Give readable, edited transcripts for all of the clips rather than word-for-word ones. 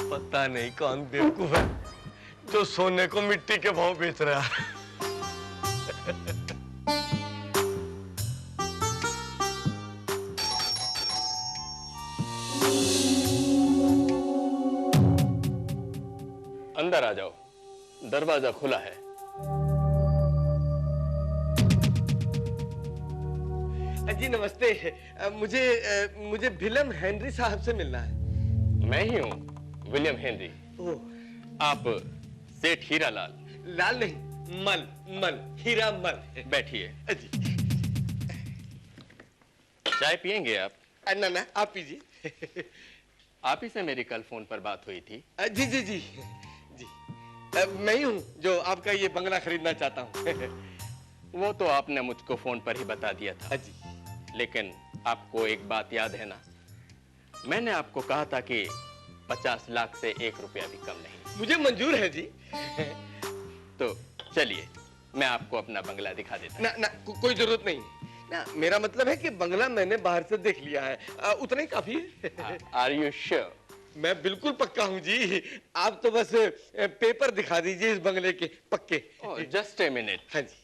पता नहीं कौन बेवकूफ है जो सोने को मिट्टी के भाव बेच रहा है। अंदर आ जाओ, दरवाजा खुला है। जी नमस्ते। मुझे विलियम हेनरी साहब से मिलना है। मैं ही हूँ विलियम हेनरी। आप सेठ हीरा लाल? लाल नहीं, मल, हीरा मल। बैठिए। जी। चाय पियेंगे आप? ना, आप पीजिए। आप ही से मेरी कल फोन पर बात हुई थी। जी जी जी जी। मैं ही हूँ जो आपका ये बंगला खरीदना चाहता हूँ। वो तो आपने मुझको फोन पर ही बता दिया था। जी। लेकिन आपको एक बात याद है ना, मैंने आपको कहा था कि 50 लाख से 1 रुपया भी कम नहीं। मुझे मंजूर है जी। तो चलिए मैं आपको अपना बंगला दिखा देता हूं। ना, कोई जरूरत नहीं ना। मेरा मतलब है कि बंगला मैंने बाहर से देख लिया है, उतना ही काफी है। Are you sure? मैं बिल्कुल पक्का हूँ जी। आप तो बस पेपर दिखा दीजिए इस बंगले के पक्के। Just a minute. हाँ जी।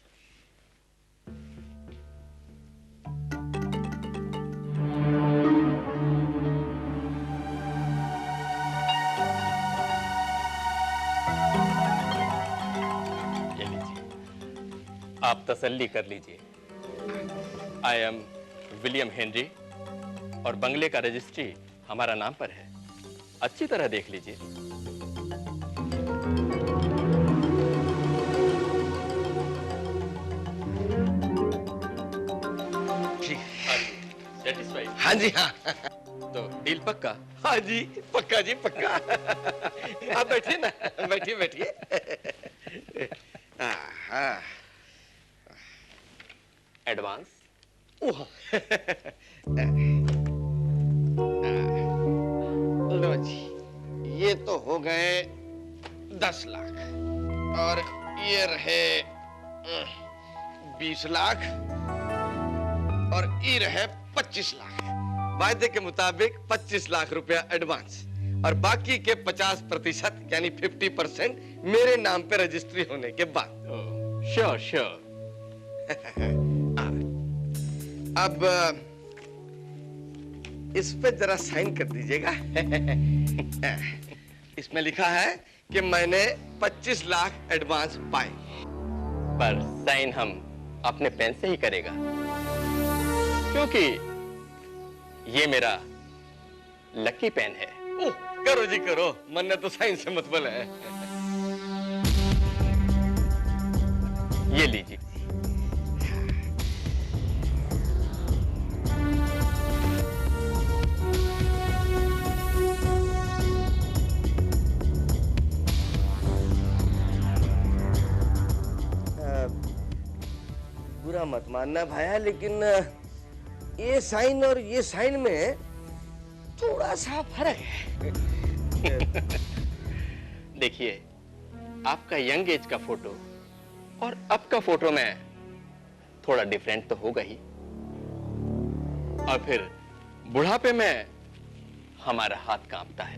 आप तसल्ली कर लीजिए। आई एम विलियम हेनरी और बंगले का रजिस्ट्री हमारा नाम पर है। अच्छी तरह देख लीजिए। सेटिस्फाइड? हाँ जी हाँ। तो डील पक्का? हाँ जी पक्का जी पक्का। आप बैठिए ना, बैठिए। हाँ। एडवांस? लो जी, ये तो हो गए 10 लाख और ये रहे 20 लाख और ये रहे 25 लाख। वायदे के मुताबिक 25 लाख रुपया एडवांस और बाकी के 50% यानी 50% मेरे नाम पे रजिस्ट्री होने के बाद। Sure sure. अब इस पे जरा साइन कर दीजिएगा। इसमें लिखा है कि मैंने 25 लाख एडवांस पाए। पर साइन हम अपने पेन से ही करेगा, क्योंकि ये मेरा लकी पेन है। ओह, करो जी करो, मन्ने तो साइन से मतलब है। ये लीजिए। बुरा मत मानना भाया, लेकिन ये साइन और ये साइन में थोड़ा सा फर्क है। देखिए, आपका यंग एज का फोटो और अब का फोटो में थोड़ा डिफरेंट तो होगा ही, और फिर बुढ़ापे में हमारा हाथ कांपता है।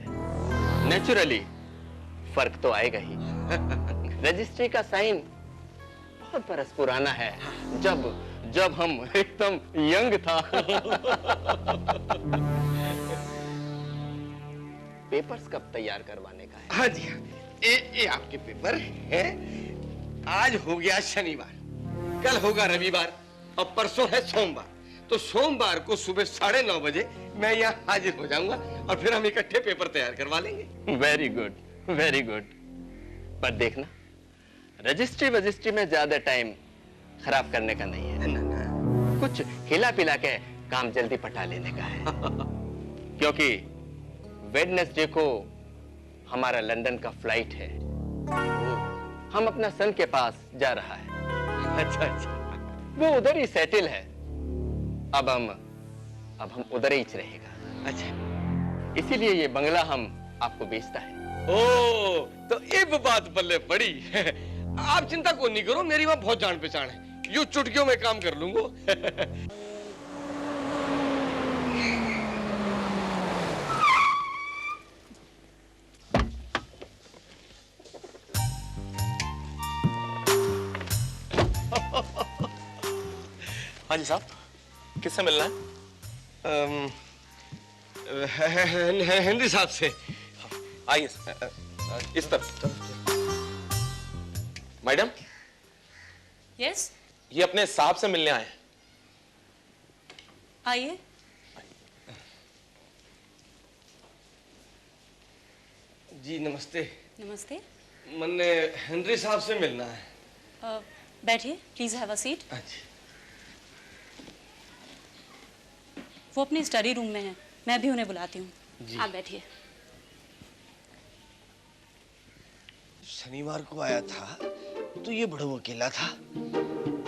नेचुरली फर्क तो आएगा ही। रजिस्ट्री का साइन बहुत बरस पुराना है, जब हम एकदम यंग था। पेपर्स कब तैयार करवाने का है? हाँ जी हाँ, ये आपके पेपर हैं। आज हो गया शनिवार, कल होगा रविवार और परसों है सोमवार। तो सोमवार को सुबह 9:30 बजे मैं यहाँ हाजिर हो जाऊंगा और फिर हम इकट्ठे पेपर तैयार करवा लेंगे। Very good, very good. पर देखना, रजिस्ट्री वजिस्ट्री में ज्यादा टाइम खराब करने का नहीं है। कुछ हिला पिला के काम जल्दी पटा लेने का है। क्योंकि वेडनेसडे को हमारा लंदन का फ्लाइट है। हम अपना सन के पास जा रहा है। अच्छा, वो उधर ही सेटल है। अब हम उधर ही रहेगा। अच्छा, इसीलिए ये बंगला हम आपको बेचता है। ओ, तो ये बात बल्ले पड़ी। आप चिंता को नहीं करो, मेरी वहां बहुत जान पहचान है, यूं चुटकियों में काम कर लूंगा। हाँ जी साहब, किससे मिलना है? हेनरी साहब से। आइए इस तरफ। मैडम, यस, ये अपने साहब से मिलने आए हैं। आइए। जी नमस्ते। नमस्ते। मैंने हेनरी साहब से मिलना है। बैठिए, प्लीज हैव अ सीट। अच्छा। वो अपनी स्टडी रूम में है, मैं भी उन्हें बुलाती हूँ। आप बैठिए। शनिवार को आया था तो ये बड़ो अकेला था।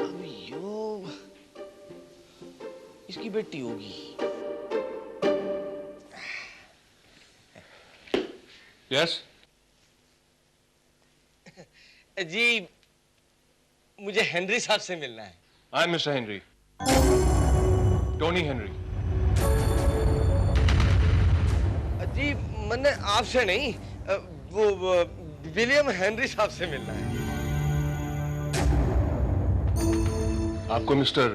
अब यो इसकी बेटी होगी। यस जी मुझे हेनरी साहब से मिलना है। I am mister Henry, Tony Henry. जी मैंने आपसे नहीं, वो विलियम हेनरी साहब से मिलना है। आपको मिस्टर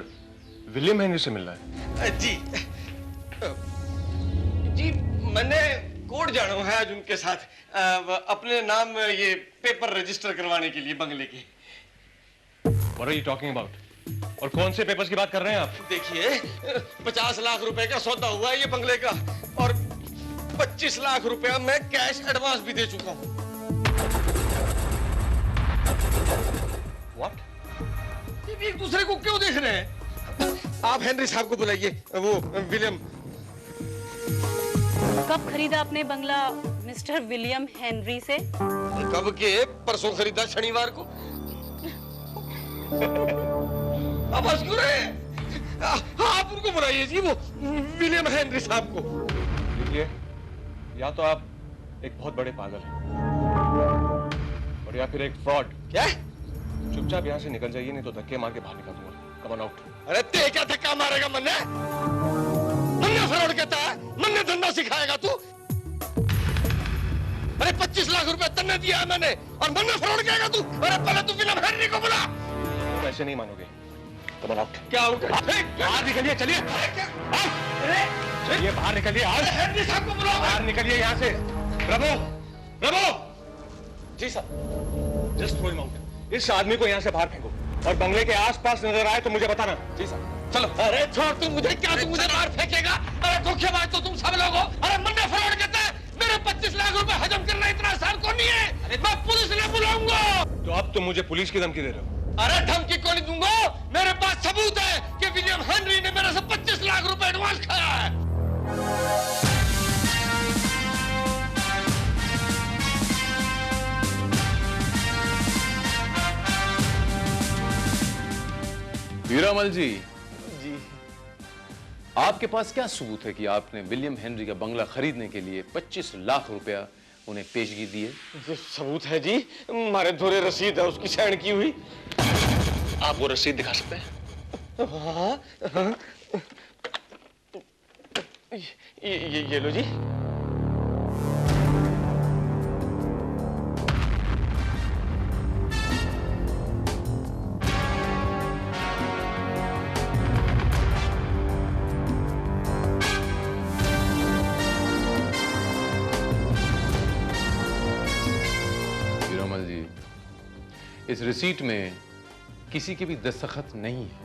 विलियम हेनरी से मिलना है? जी जी मैंने कोर्ट जाना है आज उनके साथ, अपने नाम ये पेपर रजिस्टर करवाने के लिए बंगले के। What are you talking about? और कौन से पेपर्स की बात कर रहे हैं आप? देखिए 50 लाख रुपए का सौदा हुआ है ये बंगले का, और 25 लाख रुपया मैं कैश एडवांस भी दे चुका हूँ। What? ये एक दूसरे को क्यों देख रहे हैं? आप हेनरी साहब को बुलाइए, वो विलियम। कब खरीदा आपने बंगला मिस्टर विलियम हेनरी से? कब के? परसों खरीदा, शनिवार को। अब हंस क्यों रहे हैं? आप उनको बुलाइए जी, वो विलियम हेनरी साहब को। देखिए, या तो आप एक बहुत बड़े पागल हैं और या फिर एक फ्रॉड। क्या? चुपचाप यहाँ से निकल जाइए, नहीं तो धक्के मार के बाहर निकाल दूंगा। Come on out. अरे ते क्या धक्का मारेगा? मन्ने फ्रॉड कहता है, मन्ने धंधा सिखाएगा तू? अरे 25 लाख रुपए तन्ने दिया है मैंने, और मन्ने फ्रॉड कहेगा तू? अरे पहले तू विलियम हेनरी को बुला। तुम ऐसे नहीं मानोगे। Come on out. क्या हो गया? बाहर निकलिए, चलिए। चलिए बाहर निकलिए। हेनरी साहब को बुलाओ। बाहर निकलिए यहाँ से। प्रभु, प्रभु। जी साहब। Just throw him out. इस आदमी को यहाँ से बाहर फेंको, और बंगले के आसपास नजर आए तो मुझे बताना। जी साहब। चलो। अरे छोड़ तू मुझे, क्या तू मुझे बाहर फेंकेगा? अरे धोखेबाज तो तुम सब लोग हो। अरे मन्ने फ्रॉड कहता है, मेरे 25 लाख रुपए हजम करना इतना आसान को नहीं है। मैं पुलिस ने बुलाऊंगा। तो अब तुम मुझे पुलिस की धमकी दे रहे हो? अरे धमकी को नहीं दूंगा, मेरे पास सबूत है कि विलियम हेनरी ने मेरे से 25 लाख रुपए एडवांस खाया है। हीरामल जी, जी आपके पास क्या सबूत है कि आपने विलियम हेनरी का बंगला खरीदने के लिए 25 लाख रुपया उन्हें पेशगी दी है? ये सबूत है जी, हमारे धोरे रसीद है उसकी साइन की हुई। आप वो रसीद दिखा सकते हैं? हाँ, हाँ। ये लो जी। हीरामल जी, इस रिसीट में किसी के भी दस्तखत नहीं है।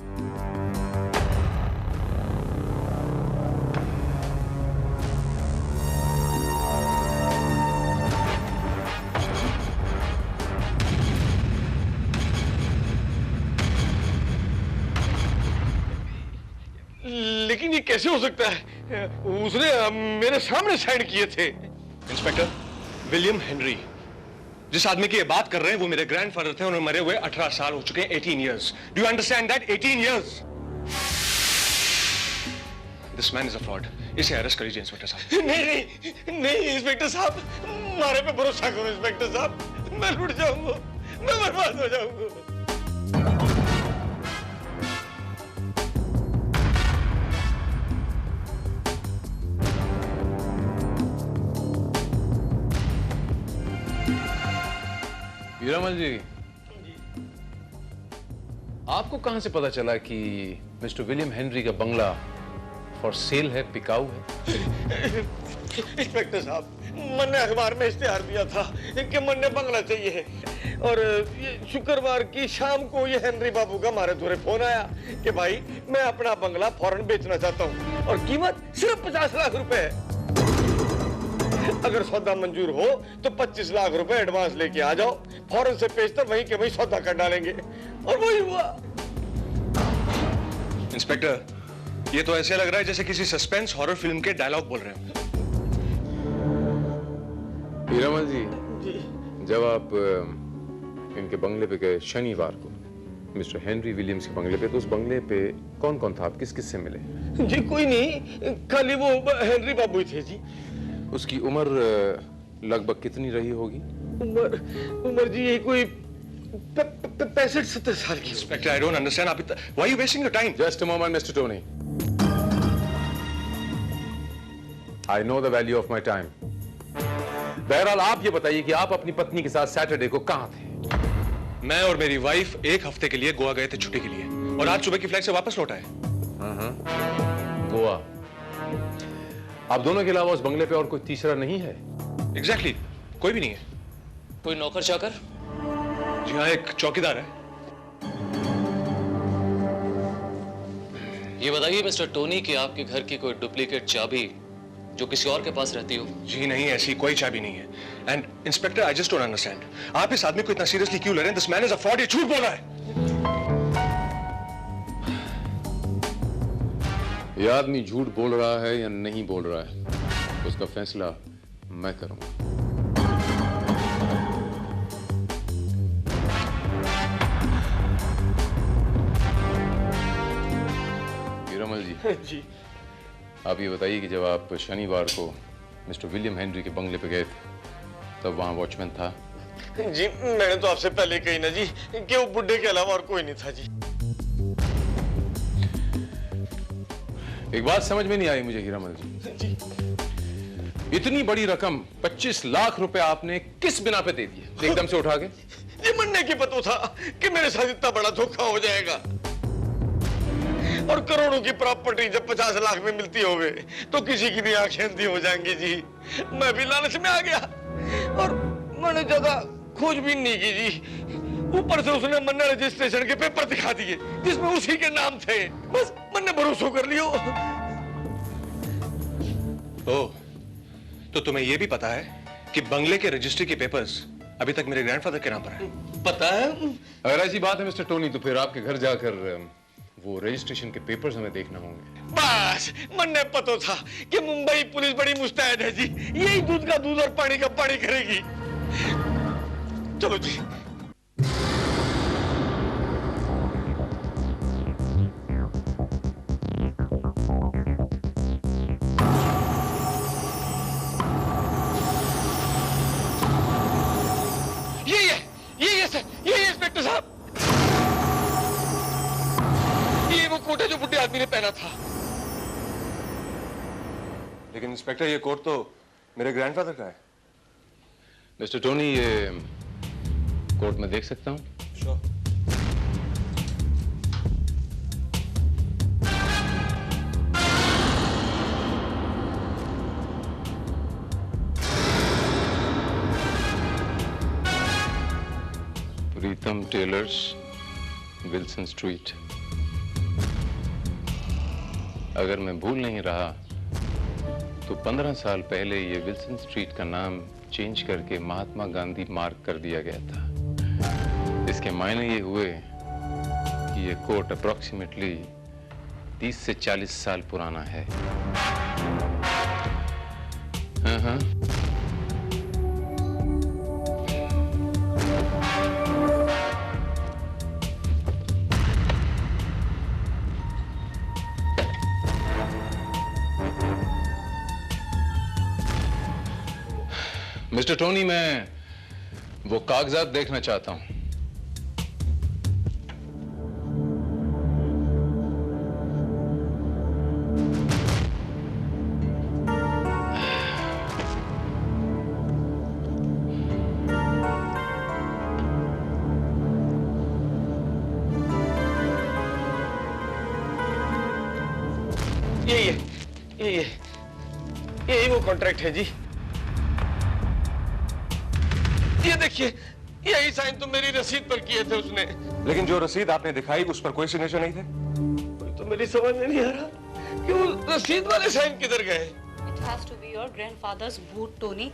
लेकिन ये कैसे हो सकता है? उसने मेरे सामने साइन किए थे। इंस्पेक्टर, विलियम हेनरी, जिस आदमी की ये बात कर रहे हैं वो मेरे ग्रैंडफादर थे, उन्हें मरे हुए 18 साल हो चुके हैं। 18 years. Do you understand that? 18 years. This man is a fraud. इसे अरेस्ट करिए इंस्पेक्टर साहब। नहीं इंस्पेक्टर साहब, हमारे पे भरोसा करो इंस्पेक्टर साहब, मैं लुट जाऊंगा, मैं बर्बाद हो जाऊंगा। हीरामल जी, आपको कहां से पता चला कि मिस्टर विलियम हेनरी का बंगला फॉर सेल है, बिकाऊ है? इंस्पेक्टर साहब, मैंने अखबार में इश्तेहार दिया था कि मैंने बंगला चाहिए है, और ये शुक्रवार की शाम को ये हेनरी बाबू का हमारे धोरे फोन आया कि भाई मैं अपना बंगला फौरन बेचना चाहता हूँ और कीमत सिर्फ 50 लाख रुपए है। अगर सौदा मंजूर हो तो 25 लाख रुपए एडवांस लेके आ जाओ, फौरन से पेशतर वहीं के वहीं सौदा कर डालेंगे। और वही हुआ। इंस्पेक्टर, ये तो ऐसे लग रहा है जैसे किसी सस्पेंस हॉरर फिल्म के डायलॉग बोल रहे हो। हीरामल जी, जब आप इनके बंगले पे गए शनिवार को, मिस्टर हेनरी विलियम्स के बंगले पे, तो उस बंगले पे कौन कौन था? आप किस किस से मिले? जी कोई नहीं, खाली वो हेनरी बाबू ही थे जी। उसकी उम्र लगभग कितनी रही होगी? उम्र जी यही कोई 65-70 साल की। Inspector, I don't understand. आप why you wasting your time? Just a moment mister Tony, I know the value of my time. बहरहाल आप ये बताइए कि आप अपनी पत्नी के साथ सैटरडे को कहां थे? मैं और मेरी वाइफ एक हफ्ते के लिए गोवा गए थे छुट्टी के लिए, और आज सुबह की फ्लाइट से वापस लौटा है। गोवा। आप दोनों के अलावा उस बंगले पे और कोई तीसरा नहीं है? एग्जैक्टली, कोई भी नहीं है। कोई नौकर चाकर? जी हाँ, एक चौकीदार है। ये बताइए मिस्टर टोनी कि आपके घर की कोई डुप्लीकेट चाबी जो किसी और के पास रहती हो? जी नहीं, ऐसी कोई चाबी नहीं है। And inspector, I just don't understand, आप इस आदमी को इतना सीरियसली क्यों ले रहे हैं? This man is a fraud, ये झूठ बोल रहा है। ये आदमी झूठ बोल रहा है या नहीं बोल रहा है, उसका फैसला मैं करूंगा। हीरामल जी, आप ये बताइए कि जब आप शनिवार को मिस्टर विलियम हेनरी के बंगले पे गए थे, तब वहां वॉचमैन था? जी मैंने तो आपसे पहले कही ना जी कि वो बुड्ढे के अलावा और कोई नहीं था जी। एक बात समझ में नहीं आई मुझे हीरामल जी, इतनी बड़ी रकम 25 लाख रुपए आपने किस बिना पे दे दिए एकदम से उठा के? ये मन्ने की पता था कि मेरे साथ इतना बड़ा धोखा हो जाएगा, और करोड़ों की प्रॉपर्टी जब 50 लाख में मिलती होवे तो किसी की भी आंखें अंधी हो जाएंगी जी। मैं भी लालच में आ गया और मैंने ज्यादा खोजबीन नहीं की जी। ऊपर से उसने मन्ने रजिस्ट्रेशन के पेपर दिखा दिए जिसमें उसी के नाम थे, बस मैंने भरोसा कर लियो। ओह, तो तुम्हें यह भी पता है कि बंगले के रजिस्ट्री के पेपर्स अभी तक मेरे ग्रैंडफादर के नाम पर है? पता है। अगर ऐसी बात है मिस्टर टोनी, तो फिर आपके घर जाकर वो रजिस्ट्रेशन के पेपर्स हमें देखना होंगे। बस मन्ने पता था कि मुंबई पुलिस बड़ी मुस्तैद है जी, यही दूध का दूध और पानी का पानी करेगी। चलो जी। ये सर, ये इंस्पेक्टर साहब, ये वो कोट है जो बुड्ढे आदमी ने पहना था। लेकिन इंस्पेक्टर, ये कोट तो मेरे ग्रैंडफादर का है। मिस्टर टोनी, ये कोट में देख सकता हूं? श्योर। प्रीतम टेलर्स, विल्सन स्ट्रीट। अगर मैं भूल नहीं रहा तो 15 साल पहले ये विल्सन स्ट्रीट का नाम चेंज करके महात्मा गांधी मार्ग कर दिया गया था। इसके मायने ये हुए कि ये कोट अप्रोक्सीमेटली 30 से 40 साल पुराना है। हाँ। मिस्टर टोनी, मैं वो कागजात देखना चाहता हूं। यही वो कॉन्ट्रैक्ट है जी। ये देखिए, यही साइन तो मेरी रसीद पर किए थे उसने। लेकिन जो रसीद आपने दिखाई उस पर कोई सिग्नेचर नहीं थे। तो मेरी समझ में नहीं आ रहा कि वो रसीद वाले साइन किधर गए। It has to be your grandfather's भूत टोनी,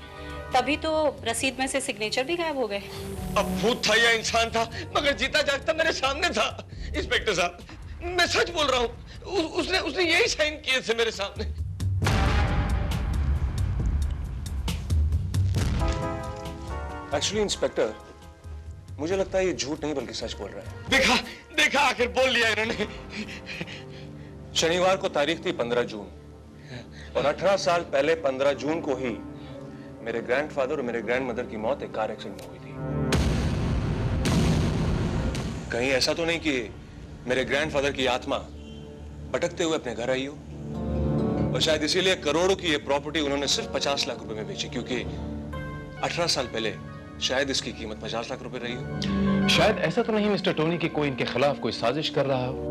तभी तो रसीद में से सिग्नेचर भी गायब हो गए। अब भूत था या इंसान था, मगर जीता जागता मेरे सामने था। इंस्पेक्टर साहब, मैं सच बोल रहा हूँ, उसने यही साइन किए थे मेरे सामने। एक्चुअली इंस्पेक्टर, मुझे लगता है ये झूठ नहीं बल्कि सच बोल रहा है। देखा आखिर बोल लिया इन्होंने। शनिवार को तारीख थी 15 जून और 18 साल पहले 15 जून को ही मेरे ग्रैंडफादर और मेरे ग्रैंडमदर की मौत एक कार एक्सीडेंट में हुई थी। कहीं ऐसा तो नहीं कि मेरे ग्रैंडफादर की आत्मा भटकते हुए अपने घर आई हो, और शायद इसीलिए करोड़ों की ये प्रॉपर्टी उन्होंने सिर्फ 50 लाख रुपए में बेची, क्योंकि 18 साल पहले शायद इसकी कीमत 50 लाख रुपए रही हो। शायद ऐसा तो नहीं मिस्टर टोनी कि कोई इनके खिलाफ कोई साजिश कर रहा हो,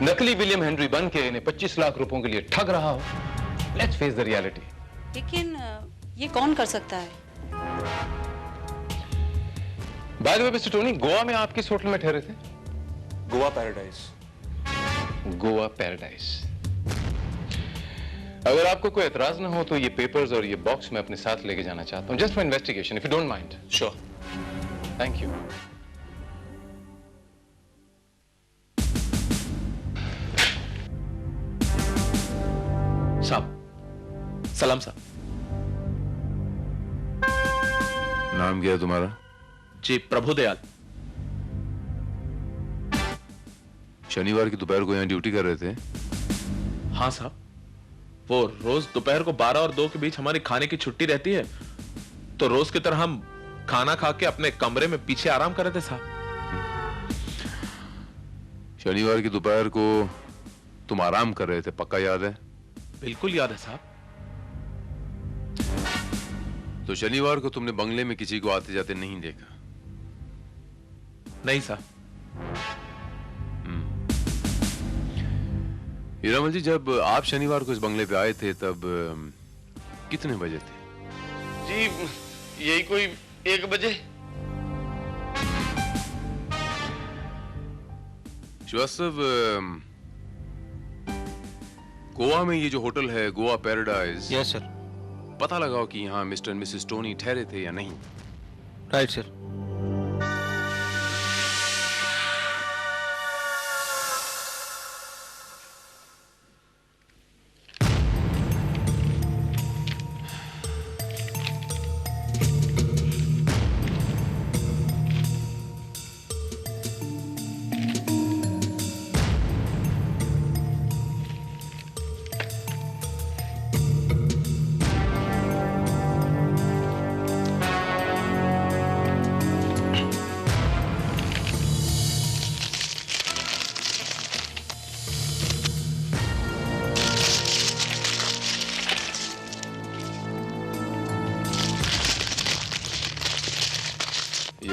नकली विलियम हेनरी बन के इन्हें 25 लाख रुपयों के लिए ठग रहा हो। Let's face the reality. लेकिन ये कौन कर सकता है? By the way mister Tony, Goa में आप किस होटल में ठहरे थे? गोवा पैराडाइज। गोवा पैराडाइज। अगर आपको कोई एतराज ना हो तो ये पेपर्स और ये बॉक्स मैं अपने साथ लेके जाना चाहता हूं, just for investigation, if you don't mind. Sure. Thank you. साहब, सलाम साहब। नाम क्या है तुम्हारा? जी, प्रभुदयाल। शनिवार की दोपहर को यहाँ ड्यूटी कर रहे थे? हाँ साहब, वो रोज दोपहर को 12 और 2 के बीच हमारी खाने की छुट्टी रहती है, तो रोज की तरह हम खाना खा के अपने कमरे में पीछे आराम कर रहे थे साहब। शनिवार की दोपहर को तुम आराम कर रहे थे, पक्का याद है? बिल्कुल याद है साहब। तो शनिवार को तुमने बंगले में किसी को आते जाते नहीं देखा? नहीं साहब। हीरामल जी, जब आप शनिवार को इस बंगले पे आए थे तब कितने बजे थे? जी यही कोई 1 बजे। श्रीवास्तव, गोवा में ये जो होटल है गोवा पैराडाइज, यस सर। पता लगाओ कि यहाँ मिस्टर एंड मिसेस टोनी ठहरे थे या नहीं। Right sir.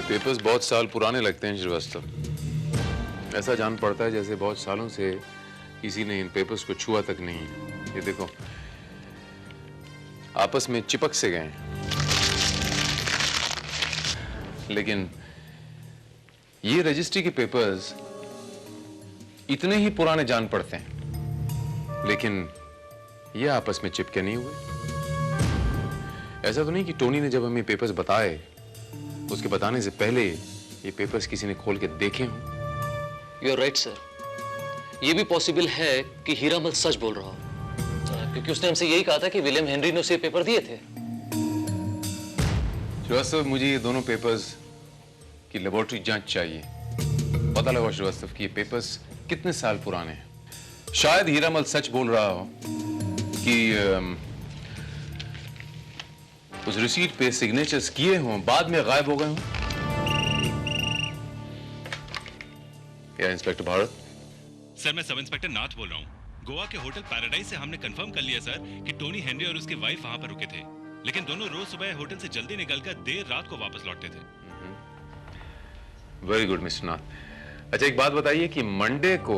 पेपर्स बहुत साल पुराने लगते हैं श्रीवास्तव। ऐसा जान पड़ता है जैसे बहुत सालों से किसी ने इन पेपर्स को छुआ तक नहीं। ये देखो, आपस में चिपक से गए। लेकिन ये रजिस्ट्री के पेपर्स इतने ही पुराने जान पड़ते हैं, लेकिन ये आपस में चिपके नहीं हुए। ऐसा तो नहीं कि टोनी ने जब हमें पेपर्स बताए, उसके बताने से पहले ये पेपर्स किसी ने खोल के देखे हों। You are right sir. ये भी पॉसिबल है कि हीरामल सच बोल रहा हो, क्योंकि उसने हमसे यही कहा था कि विलियम हेनरी ने उसे पेपर दिए थे। श्रीवास्तव, मुझे ये दोनों पेपर्स की लेबोरेटरी जांच चाहिए। पता लगाओ श्रीवास्तव कि ये पेपर्स कितने साल पुराने हैं। शायद हीरामल सच बोल रहा हो कि उस रिसीट पे सिग्नेचर्स किए हों, बाद में गायब हो गए हों। या इंस्पेक्टर भारत? सर, मैं सब इंस्पेक्टर नाथ बोल रहा हूँ। गोवा के होटल पैराडाइज से हमने कंफर्म कर लिया सर कि टोनी हेनरी और उसकी वाइफ वहां पर रुके थे, लेकिन दोनों रोज सुबह होटल से जल्दी निकलकर देर रात को वापस लौटते थे। वेरी गुड मिस्टर नाथ। अच्छा, एक बात बताइए कि मंडे को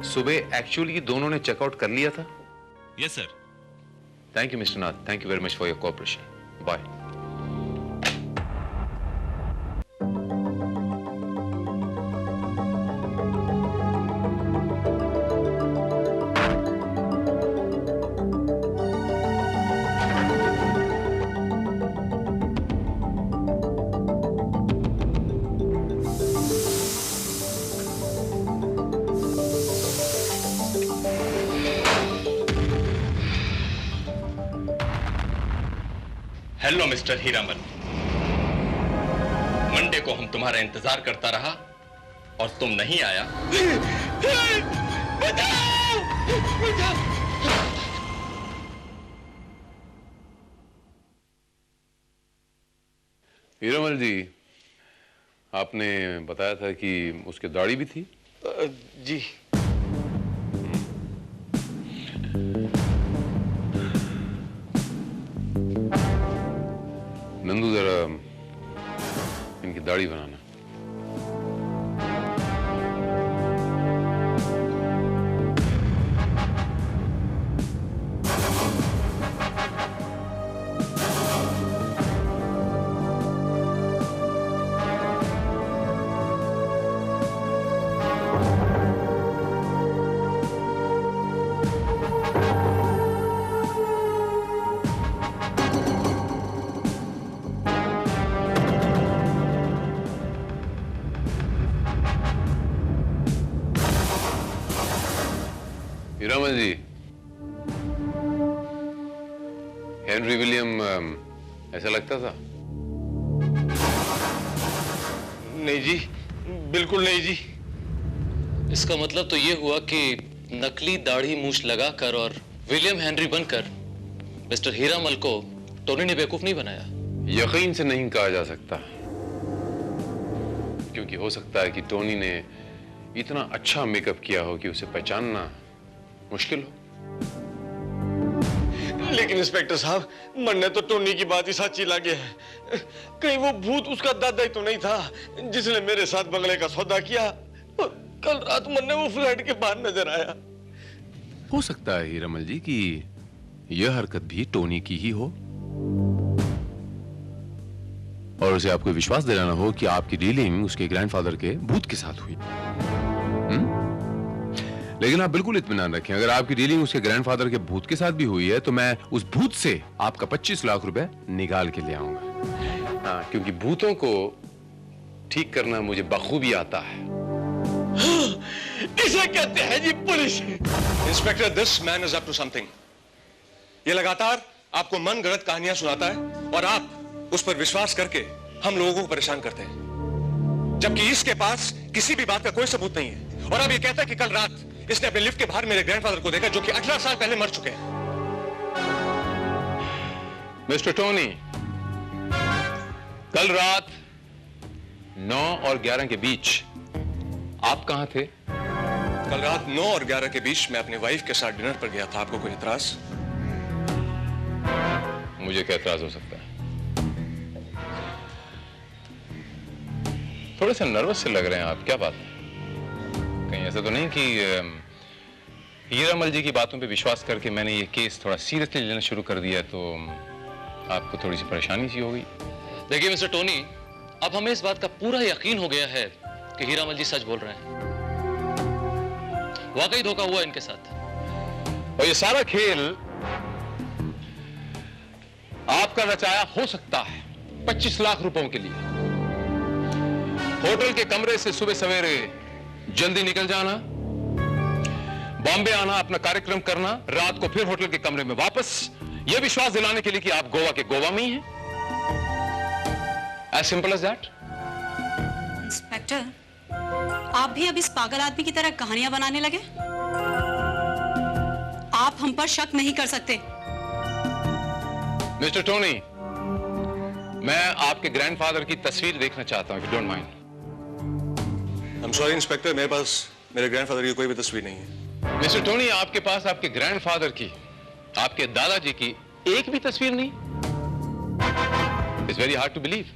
सुबह एक्चुअली दोनों ने चेकआउट कर लिया था? Yes sir. Thank you mister Nath, thank you very much for your cooperation. Bye. Hello mister Hiramal, Monday को हम तुम्हारा इंतजार करता रहा और तुम नहीं आया। हीरामल जी, आपने बताया था कि उसकी दाढ़ी भी थी? जी। नंदू, जरा इनकी दाढ़ी बनाना। हीरामल जी, हेनरी विलियम ऐसा लगता था? नहीं जी, बिल्कुल नहीं जी। इसका मतलब तो ये हुआ कि नकली दाढ़ी मूछ लगाकर और विलियम हेनरी बनकर मिस्टर हीरामल को टोनी ने बेवकूफ नहीं बनाया। यकीन से नहीं कहा जा सकता, क्योंकि हो सकता है कि टोनी ने इतना अच्छा मेकअप किया हो कि उसे पहचानना मुश्किल हो। लेकिन इंस्पेक्टर साहब, मन ने तो टोनी की बात ही सच्ची लगे है। कहीं वो भूत उसका दादा ही तो नहीं था जिसने मेरे साथ बंगले का सौदा किया और कल रात मन ने वो फ्लैट के बाहर नजर आया। हो सकता है हीरामल जी कि यह हरकत भी टोनी की ही हो और उसे आपको विश्वास दिलाना हो कि आपकी डीलिंग उसके ग्रैंडफादर के भूत के साथ हुई। लेकिन आप बिल्कुल इत्मीनान रखें, अगर आपकी डीलिंग उसके ग्रैंडफादर के भूत के साथ भी हुई है तो मैं उस भूत से आपका 25 लाख रुपए निकाल के ले आऊंगा। हाँ, क्योंकि भूतों को ठीक करना मुझे बखूबी आता है। इसे कहते हैं जी police. Inspector, this man is up to something. ये लगातार आपको मन गढ़ंत कहानियां सुनाता है और आप उस पर विश्वास करके हम लोगों को परेशान करते हैं, जबकि इसके पास किसी भी बात का कोई सबूत नहीं है। और अब ये कहता है कि कल रात इसने अपने लिफ्ट के बाहर मेरे ग्रैंडफादर को देखा, जो कि 18 साल पहले मर चुके हैं। मिस्टर टोनी, कल रात 9 और 11 के बीच आप कहां थे? कल रात 9 और 11 के बीच मैं अपनी वाइफ के साथ डिनर पर गया था। आपको कोई एतराज? मुझे क्या एतराज हो सकता है? थोड़े से नर्वस से लग रहे हैं आप, क्या बात है? कहीं ऐसा तो नहीं कि हीरामल जी की बातों पे विश्वास करके मैंने ये केस थोड़ा सीरियसली लेना शुरू कर दिया तो आपको थोड़ी सी परेशानी सी हो गई? देखिए मिस्टर टोनी, अब हमें इस बात का पूरा यकीन हो गया है कि हीरामल जी सच बोल रहे हैं। वाकई धोखा हुआ इनके साथ और ये सारा खेल आपका रचाया हो सकता है 25 लाख रुपयों के लिए। होटल के कमरे से सुबह सवेरे जल्दी निकल जाना, बॉम्बे आना, अपना कार्यक्रम करना, रात को फिर होटल के कमरे में वापस, यह विश्वास दिलाने के लिए कि आप गोवा के गोवा में ही हैं। As simple as that. Inspector, आप भी अब इस पागल आदमी की तरह कहानियां बनाने लगे? आप हम पर शक नहीं कर सकते। मिस्टर टोनी, मैं आपके ग्रैंडफादर की तस्वीर देखना चाहता हूं, if you don't mind. I'm sorry inspector, मेरे पास मेरे ग्रैंडफादर की कोई भी तस्वीर नहीं है। मिस्टर टोनी, आपके पास आपके ग्रैंडफादर की, आपके दादाजी की एक भी तस्वीर नहीं? It's very hard to believe.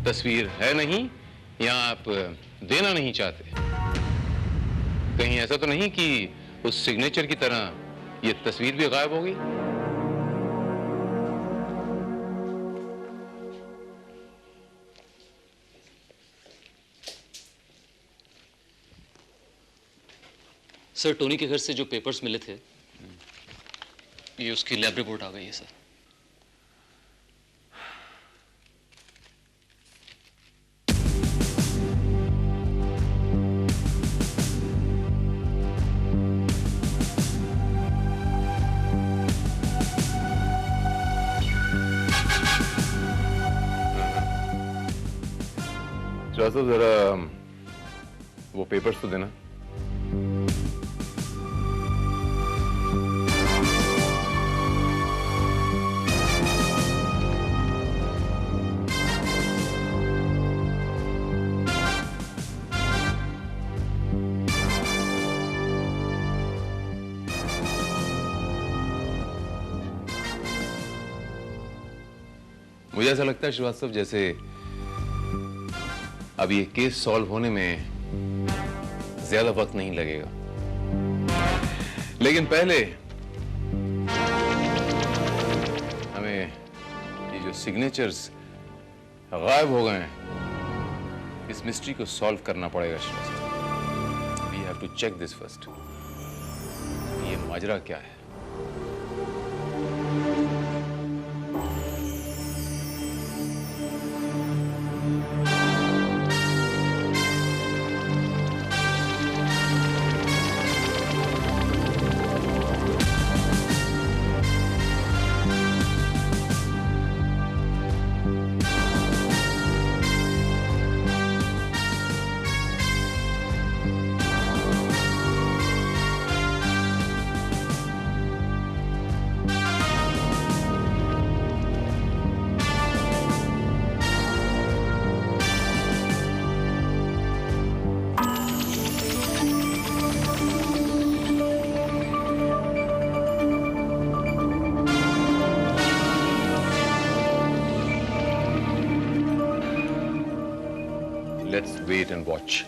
तस्वीर है नहीं या आप देना नहीं चाहते? कहीं ऐसा तो नहीं कि उस सिग्नेचर की तरह ये तस्वीर भी गायब हो गई? सर, टोनी के घर से जो पेपर्स मिले थे, ये उसकी लैब रिपोर्ट आ गई है सर। तो जरा वो पेपर्स तो देना। मुझे ऐसा लगता है श्रीवास्तव, जैसे अब ये केस सॉल्व होने में ज्यादा वक्त नहीं लगेगा, लेकिन पहले हमें ये जो सिग्नेचर्स गायब हो गए हैं, इस मिस्ट्री को सॉल्व करना पड़ेगा Srivastava. We have to check this first. ये माजरा क्या है? Let's wait and watch.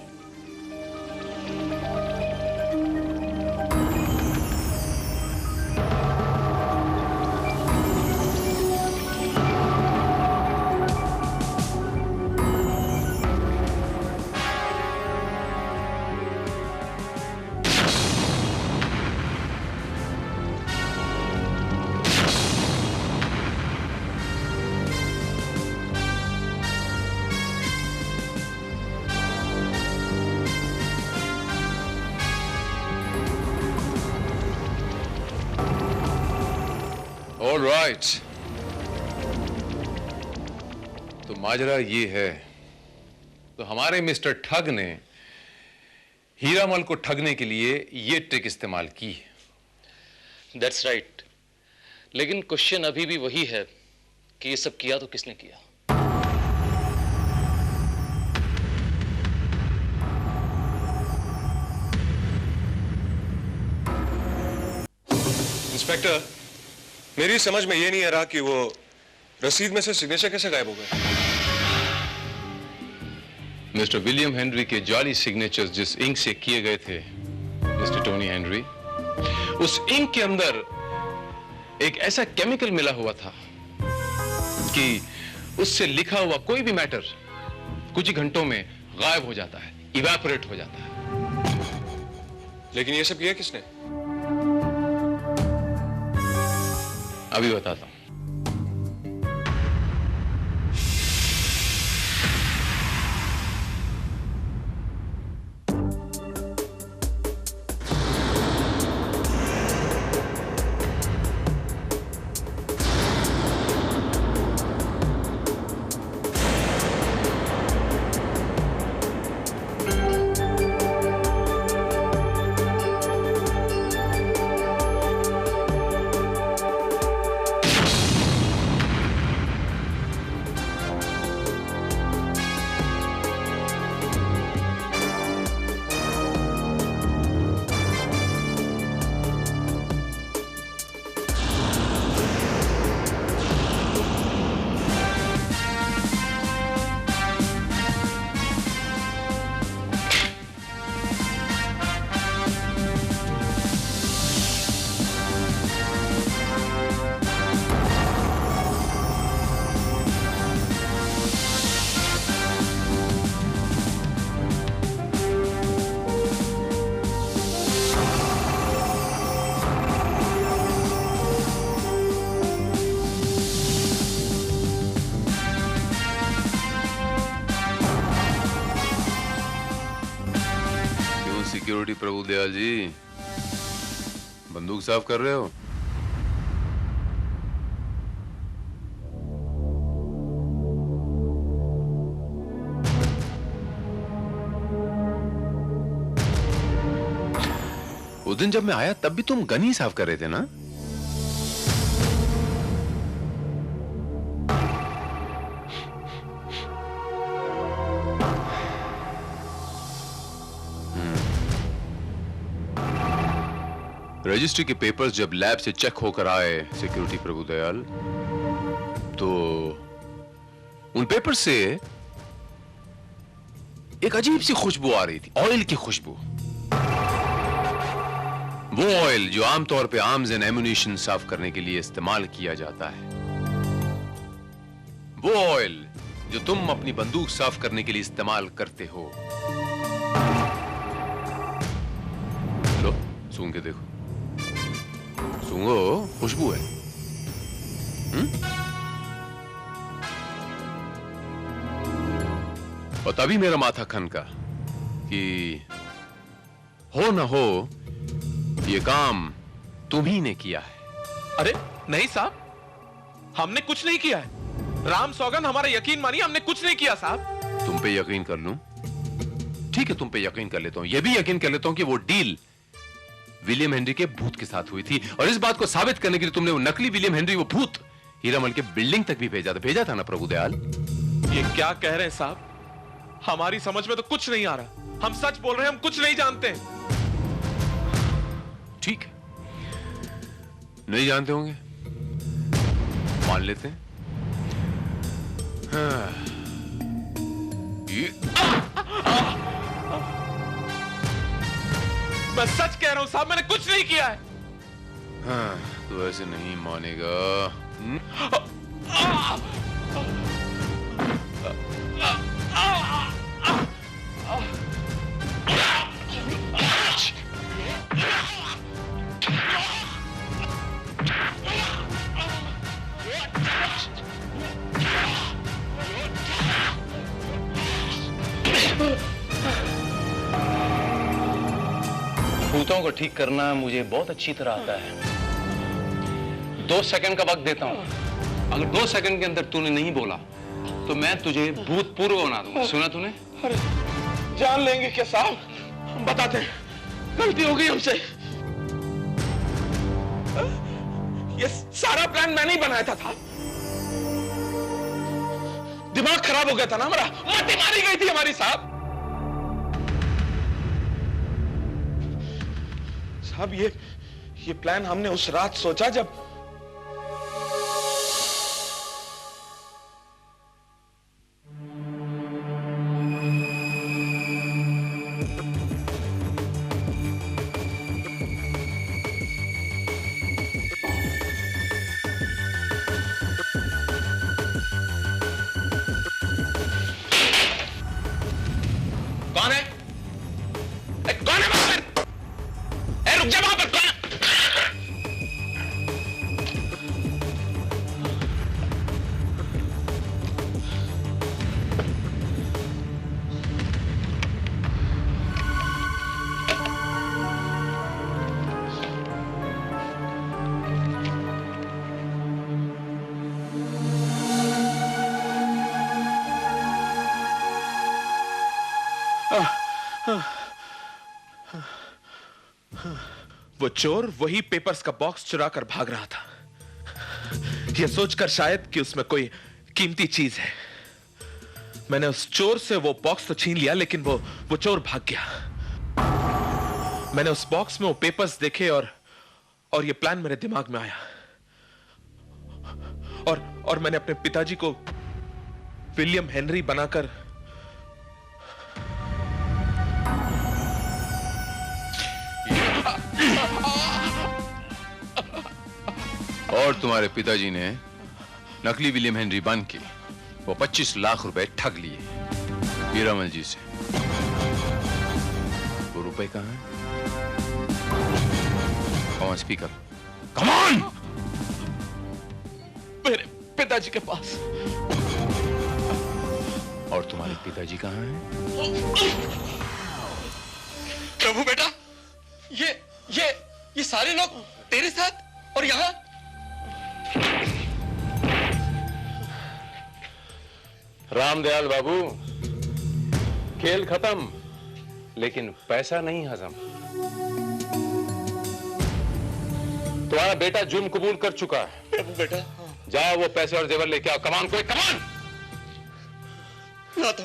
All right. तो माजरा ये है, तो हमारे मिस्टर ठग ने हीरामल को ठगने के लिए ये ट्रिक इस्तेमाल की। That's right. लेकिन क्वेश्चन अभी भी वही है कि ये सब किया तो किसने किया? इंस्पेक्टर, मेरी समझ में ये नहीं आ रहा कि वो रसीद में से सिग्नेचर कैसे गायब हो गए। मिस्टर विलियम हेनरी के जाली सिग्नेचर्स जिस इंक से किए गए थे मिस्टर टोनी हेनरी, उस इंक के अंदर एक ऐसा केमिकल मिला हुआ था कि उससे लिखा हुआ कोई भी मैटर कुछ ही घंटों में गायब हो जाता है, इवेपोरेट हो जाता है। लेकिन ये सब किया किसने? अभी बताता हूं। प्रभु दयाल जी, बंदूक साफ कर रहे हो? उस दिन जब मैं आया तब भी तुम गन ही साफ कर रहे थे ना? रजिस्ट्री के पेपर्स जब लैब से चेक होकर आए सिक्योरिटी प्रभु दयाल, तो उन पेपर से एक अजीब सी खुशबू आ रही थी, ऑयल की खुशबू। वो ऑयल जो आमतौर पे आर्म्स एंड एम्युनिशन साफ करने के लिए इस्तेमाल किया जाता है, वो ऑयल जो तुम अपनी बंदूक साफ करने के लिए इस्तेमाल करते हो। लो सूंघ के देखो, सूंघो, खुशबू है। और तभी मेरा माथा खनका कि हो ना हो ये काम तुम ही ने किया है। अरे नहीं साहब, हमने कुछ नहीं किया है। राम सौगंध, हमारा यकीन मानिए, हमने कुछ नहीं किया साहब। तुम पे यकीन कर लूं? ठीक है, तुम पे यकीन कर लेता हूं। यह भी यकीन कर लेता हूं कि वो डील विलियम हेनरी के भूत के साथ हुई थी, और इस बात को साबित करने के लिए तुमने वो नकली विलियम हेनरी, वो भूत हीरामल के बिल्डिंग तक भी भेजा था ना प्रभु दयाल? ये क्या कह रहे हैं साहब? हमारी समझ में तो कुछ नहीं आ रहा। हम सच बोल रहे हैं, हम कुछ नहीं जानते। ठीक है, नहीं जानते होंगे, मान लेते हैं। हाँ। मैं सच कह रहा हूं साहब, मैंने कुछ नहीं किया है। हाँ, तो ऐसे नहीं मानेगा। भूतों को ठीक करना मुझे बहुत अच्छी तरह आता है। 2 सेकंड का वक्त देता हूं। अगर 2 सेकंड के अंदर तूने नहीं बोला तो मैं तुझे भूतपूर्व बना दूंगा। सुना तूने? अरे जान लेंगे क्या साहब? हम बताते हैं, गलती हो गई हमसे। ये सारा प्लान मैंने ही बनाया था साहब। दिमाग खराब हो गया था ना हमारा, मती मारी गई थी हमारी साहब। साहब ये प्लान हमने उस रात सोचा जब कौन है? कौन है वहां पर? रुक जा वहां पर, कौन है? वो चोर वही पेपर्स का बॉक्स चुरा कर भाग रहा था, यह सोचकर शायद कि उसमें कोई कीमती चीज है। मैंने उस चोर से वो बॉक्स तो छीन लिया, लेकिन वो चोर भाग गया। मैंने उस बॉक्स में वो पेपर्स देखे और ये प्लान मेरे दिमाग में आया, और मैंने अपने पिताजी को विलियम हेनरी बनाकर और तुम्हारे पिताजी ने नकली विलियम हेनरी बन के वो 25 लाख रुपए ठग लिए हीरामल जी से। वो रुपए कहां हैं? कौन स्पीकर? Come on! मेरे पिताजी के पास। और तुम्हारे पिताजी कहां हैं? प्रभु बेटा, सारे लोग तेरे साथ और यहाँ? रामदयाल बाबू, खेल खत्म, लेकिन पैसा नहीं हजम। तुम्हारा बेटा जुर्म कबूल कर चुका है। प्रभु बेटा, जाओ वो पैसे और जेवर लेके आओ। कमान, कोई कमान। लाता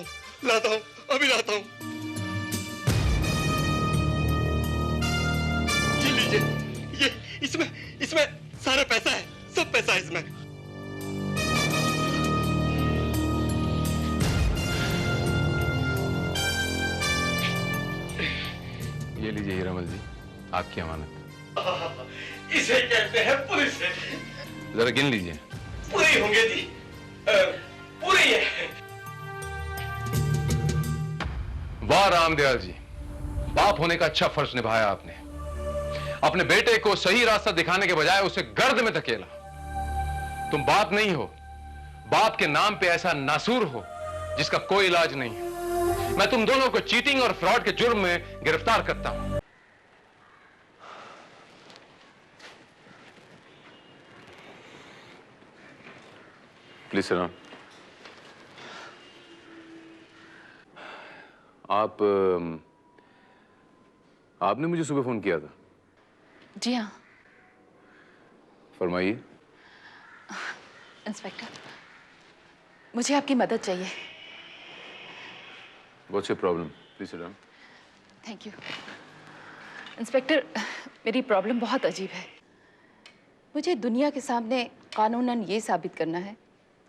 हूँ, अभी लाता हूँ। ये लीजिए, ये इसमें सारा पैसा है, सब पैसा है इसमें। ये लीजिए हीरामल जी, आपकी अमानत। इसे कहते हैं पुलिस। जरा गिन लीजिए। पूरी होंगे जी, पूरी है। वाह रामदयाल जी, बाप होने का अच्छा फर्ज निभाया आपने। अपने बेटे को सही रास्ता दिखाने के बजाय उसे गर्द में धकेला। तुम बाप नहीं हो, बाप के नाम पे ऐसा नासूर हो जिसका कोई इलाज नहीं। मैं तुम दोनों को चीटिंग और फ्रॉड के जुर्म में गिरफ्तार करता हूं। प्लीज सर, आपने मुझे सुबह फोन किया था? जी हाँ। फरमाइए। इंस्पेक्टर, मुझे आपकी मदद चाहिए। What's your problem? Please sit down. Thank you. Inspector, मेरी प्रॉब्लम बहुत अजीब है। मुझे दुनिया के सामने कानूनन ये साबित करना है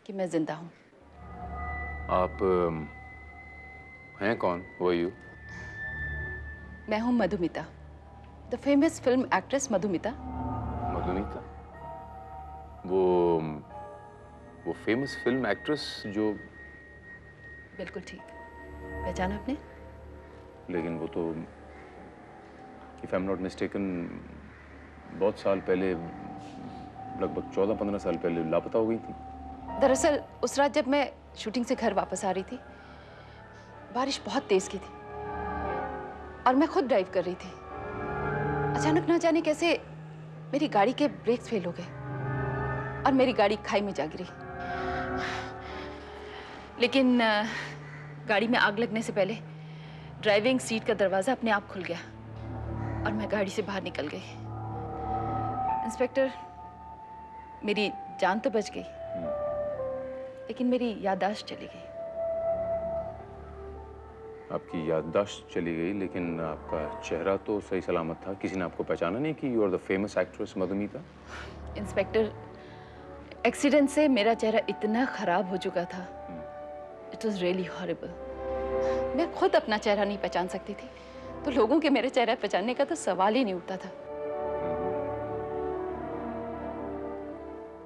कि मैं जिंदा हूँ। आप हैं कौन? Who are you? मैं हूँ Madhumita, the famous film actress Madhumita. Madhumita? वो फेमस फिल्म एक्ट्रेस जो... बिल्कुल ठीक, पहचाना आपने? लेकिन वो तो, if I'm not mistaken, बहुत साल पहले, लगभग 14-15 साल पहले लापता हो गई थी। दरअसल उस रात जब मैं शूटिंग से घर वापस आ रही थी, बारिश बहुत तेज की थी और मैं खुद ड्राइव कर रही थी। अचानक ना जाने कैसे मेरी गाड़ी के ब्रेक्स फेल हो गए और मेरी गाड़ी खाई में जा गिरी। लेकिन गाड़ी में आग लगने से पहले ड्राइविंग सीट का दरवाजा अपने आप खुल गया और मैं गाड़ी से बाहर निकल गई। इंस्पेक्टर, मेरी जान तो बच गई, लेकिन मेरी याददाश्त चली गई। आपकी याददाश्त चली गई, लेकिन आपका चेहरा तो सही सलामत था। किसी ने आपको पहचाना नहीं कि you are the famous actress Madhumita? Inspector, accident से मेरा चेहरा इतना खराब हो चुका था, इट वॉज रियली हॉरिबल। मैं खुद अपना चेहरा नहीं पहचान सकती थी, तो लोगों के मेरे चेहरा पहचानने का तो सवाल ही नहीं उठता था।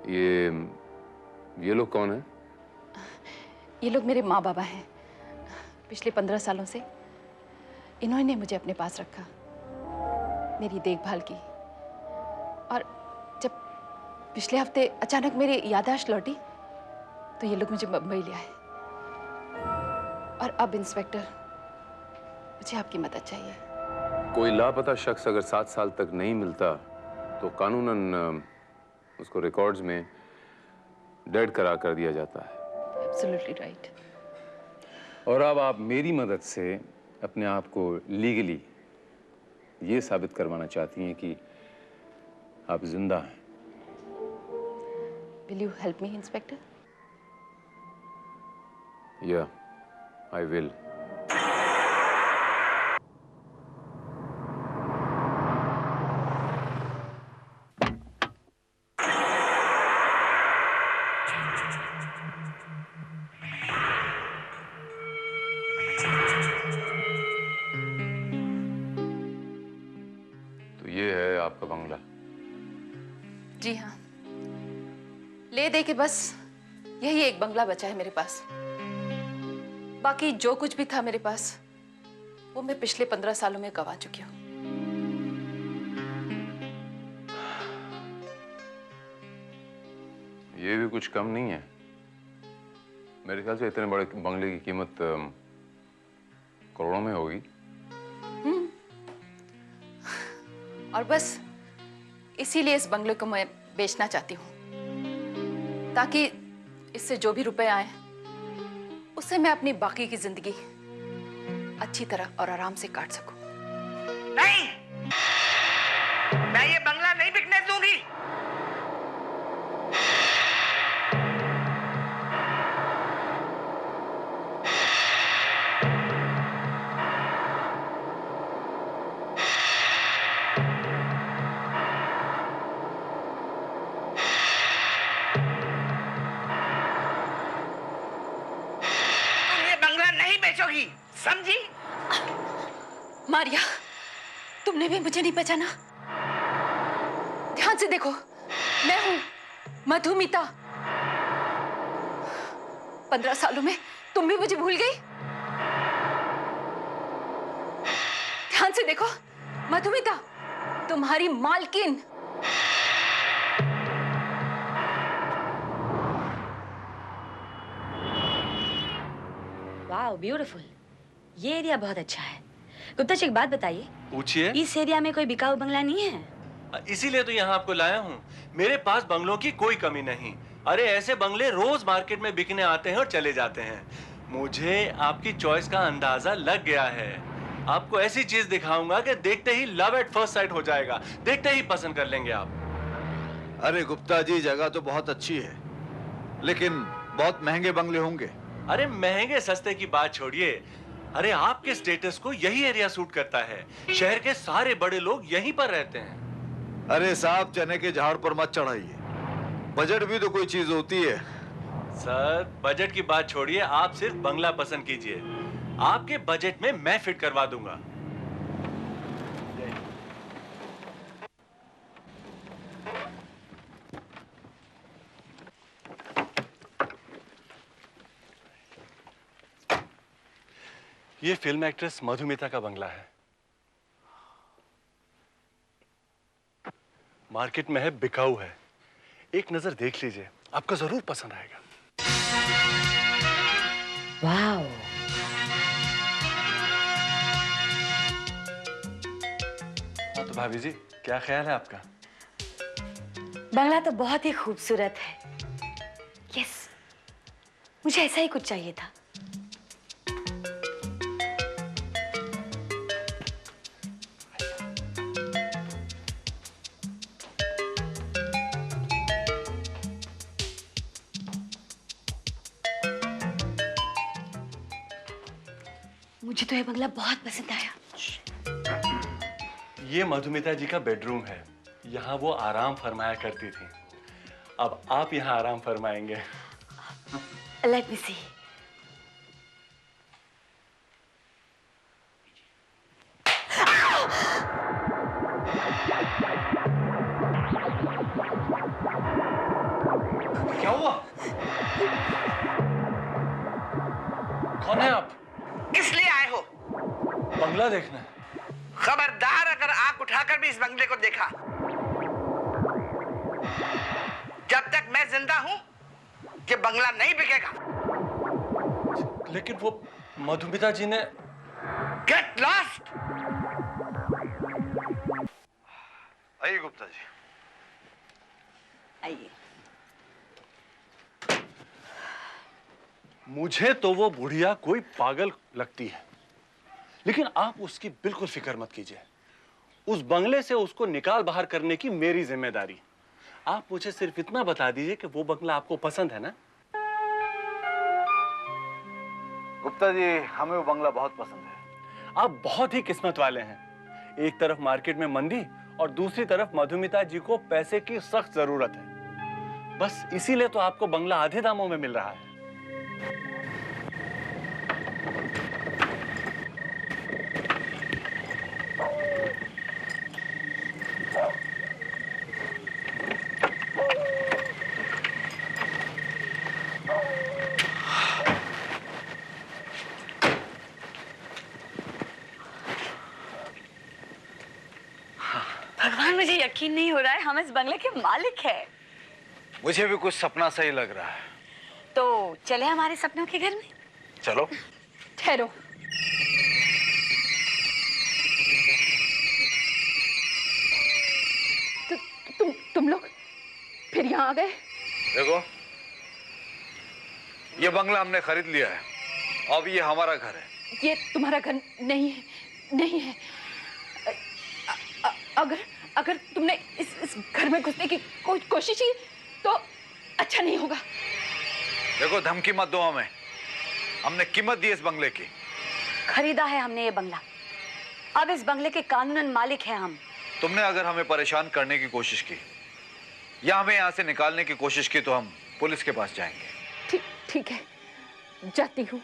ये लोग कौन हैं? ये लोग मेरे माँ बाबा हैं। पिछले 15 सालों से इन्होंने मुझे अपने पास रखा, मेरी देखभाल की, और जब पिछले हफ्ते अचानक मेरी याददाश्त लौटी तो ये लोग मुझे मुंबई ले आए। और अब इंस्पेक्टर, मुझे आपकी मदद चाहिए। कोई लापता शख्स अगर 7 साल तक नहीं मिलता तो कानूनन उसको रिकॉर्ड्स में डेड करार कर दिया जाता है। Absolutely right. और अब आप मेरी मदद से अपने आप को लीगली ये साबित करवाना चाहती हैं कि आप जिंदा हैं। Will you help me inspector? या, आई विल। तो ये है आपका बंगला। जी हाँ, ले दे के बस यही एक बंगला बचा है मेरे पास। बाकी जो कुछ भी था मेरे पास, वो मैं पिछले 15 सालों में गंवा चुकी हूँ। ये भी कुछ कम नहीं है। मेरे ख्याल से इतने बड़े बंगले की कीमत करोड़ों में होगी। और बस इसीलिए इस बंगले को मैं बेचना चाहती हूँ, ताकि इससे जो भी रुपए आए उससे मैं अपनी बाकी की जिंदगी अच्छी तरह और आराम से काट सकूं। नहीं, मैं ये बंगला नहीं बिकने दूंगी। बेचोगी, समझी? मारिया, तुमने भी मुझे नहीं पहचाना? ध्यान से देखो, मैं हूं मधुमिता। 15 सालों में तुम भी मुझे भूल गई? ध्यान से देखो, मधुमिता, तुम्हारी मालकिन। Wow, beautiful. ये एरिया बहुत अच्छा है। गुप्ता जी, एक बात बताइए। पूछिए। इस एरिया में कोई बिकाऊ बंगला नहीं है? इसीलिए तो यहाँ आपको लाया हूँ। मेरे पास बंगलों की कोई कमी नहीं। अरे ऐसे बंगले रोज मार्केट में बिकने आते हैं और चले जाते हैं। मुझे आपकी चॉइस का अंदाजा लग गया है। आपको ऐसी चीज दिखाऊंगा कि देखते ही लव एट फर्स्ट साइट हो जाएगा, देखते ही पसंद कर लेंगे आप। अरे गुप्ता जी, जगह तो बहुत अच्छी है, लेकिन बहुत महंगे बंगले होंगे। अरे महंगे सस्ते की बात छोड़िए, अरे आपके स्टेटस को यही एरिया सूट करता है। शहर के सारे बड़े लोग यहीं पर रहते हैं। अरे साहब, चने के झाड़ पर मत चढ़ाइए, बजट भी तो कोई चीज होती है। सर, बजट की बात छोड़िए, आप सिर्फ बंगला पसंद कीजिए, आपके बजट में मैं फिट करवा दूंगा। ये फिल्म एक्ट्रेस मधुमिता का बंगला है। मार्केट में है, बिकाऊ है। एक नजर देख लीजिए, आपको जरूर पसंद आएगा। वाओ, हाँ तो भाभी जी, क्या ख्याल है आपका? बंगला तो बहुत ही खूबसूरत है। यस, मुझे ऐसा ही कुछ चाहिए था। मुझे तो ये बंगला बहुत पसंद आया। ये मधुमिता जी का बेडरूम है। यहाँ वो आराम फरमाया करती थी। अब आप यहाँ आराम फरमाएंगे। लेट मी सी। क्या हुआ? कौन है आप? इसलिए आए हो? बंगला देखना है। खबरदार, अगर आंख उठाकर भी इस बंगले को देखा, जब तक मैं जिंदा हूं, ये बंगला नहीं बिकेगा। लेकिन वो मधुमिता जी ने। Get lost. आइए गुप्ता जी, आइए। मुझे तो वो बुढ़िया कोई पागल लगती है, लेकिन आप उसकी बिल्कुल फिक्र मत कीजिए। उस बंगले से उसको निकाल बाहर करने की मेरी जिम्मेदारी। आप मुझे सिर्फ इतना बता दीजिए कि वो बंगला आपको पसंद है ना? गुप्ता जी, हमें वो बंगला बहुत पसंद है। आप बहुत ही किस्मत वाले हैं। एक तरफ मार्केट में मंदी और दूसरी तरफ मधुमिता जी को पैसे की सख्त जरूरत है। बस इसीलिए तो आपको बंगला आधे दामों में मिल रहा है। भगवान, मुझे यकीन नहीं हो रहा है हम इस बंगले के मालिक हैं। मुझे भी कुछ सपना सा ही लग रहा है। तो चले हमारे सपनों के घर में। चलो। ठहरो, यहाँ आ गए? देखो, ये बंगला हमने खरीद लिया है, अब ये हमारा घर है। ये तुम्हारा घर नहीं है, नहीं है। अगर तुमने इस घर में घुसने की कोशिश की तो अच्छा नहीं होगा। देखो, धमकी मत दो हमें, हमने कीमत दी इस बंगले की। खरीदा है हमने ये बंगला, अब इस बंगले के कानूनन मालिक हैं हम। तुमने अगर हमें परेशान करने की कोशिश की या हमें यहाँ से निकालने की कोशिश की तो हम पुलिस के पास जाएंगे। ठीक है, जाती हूँ,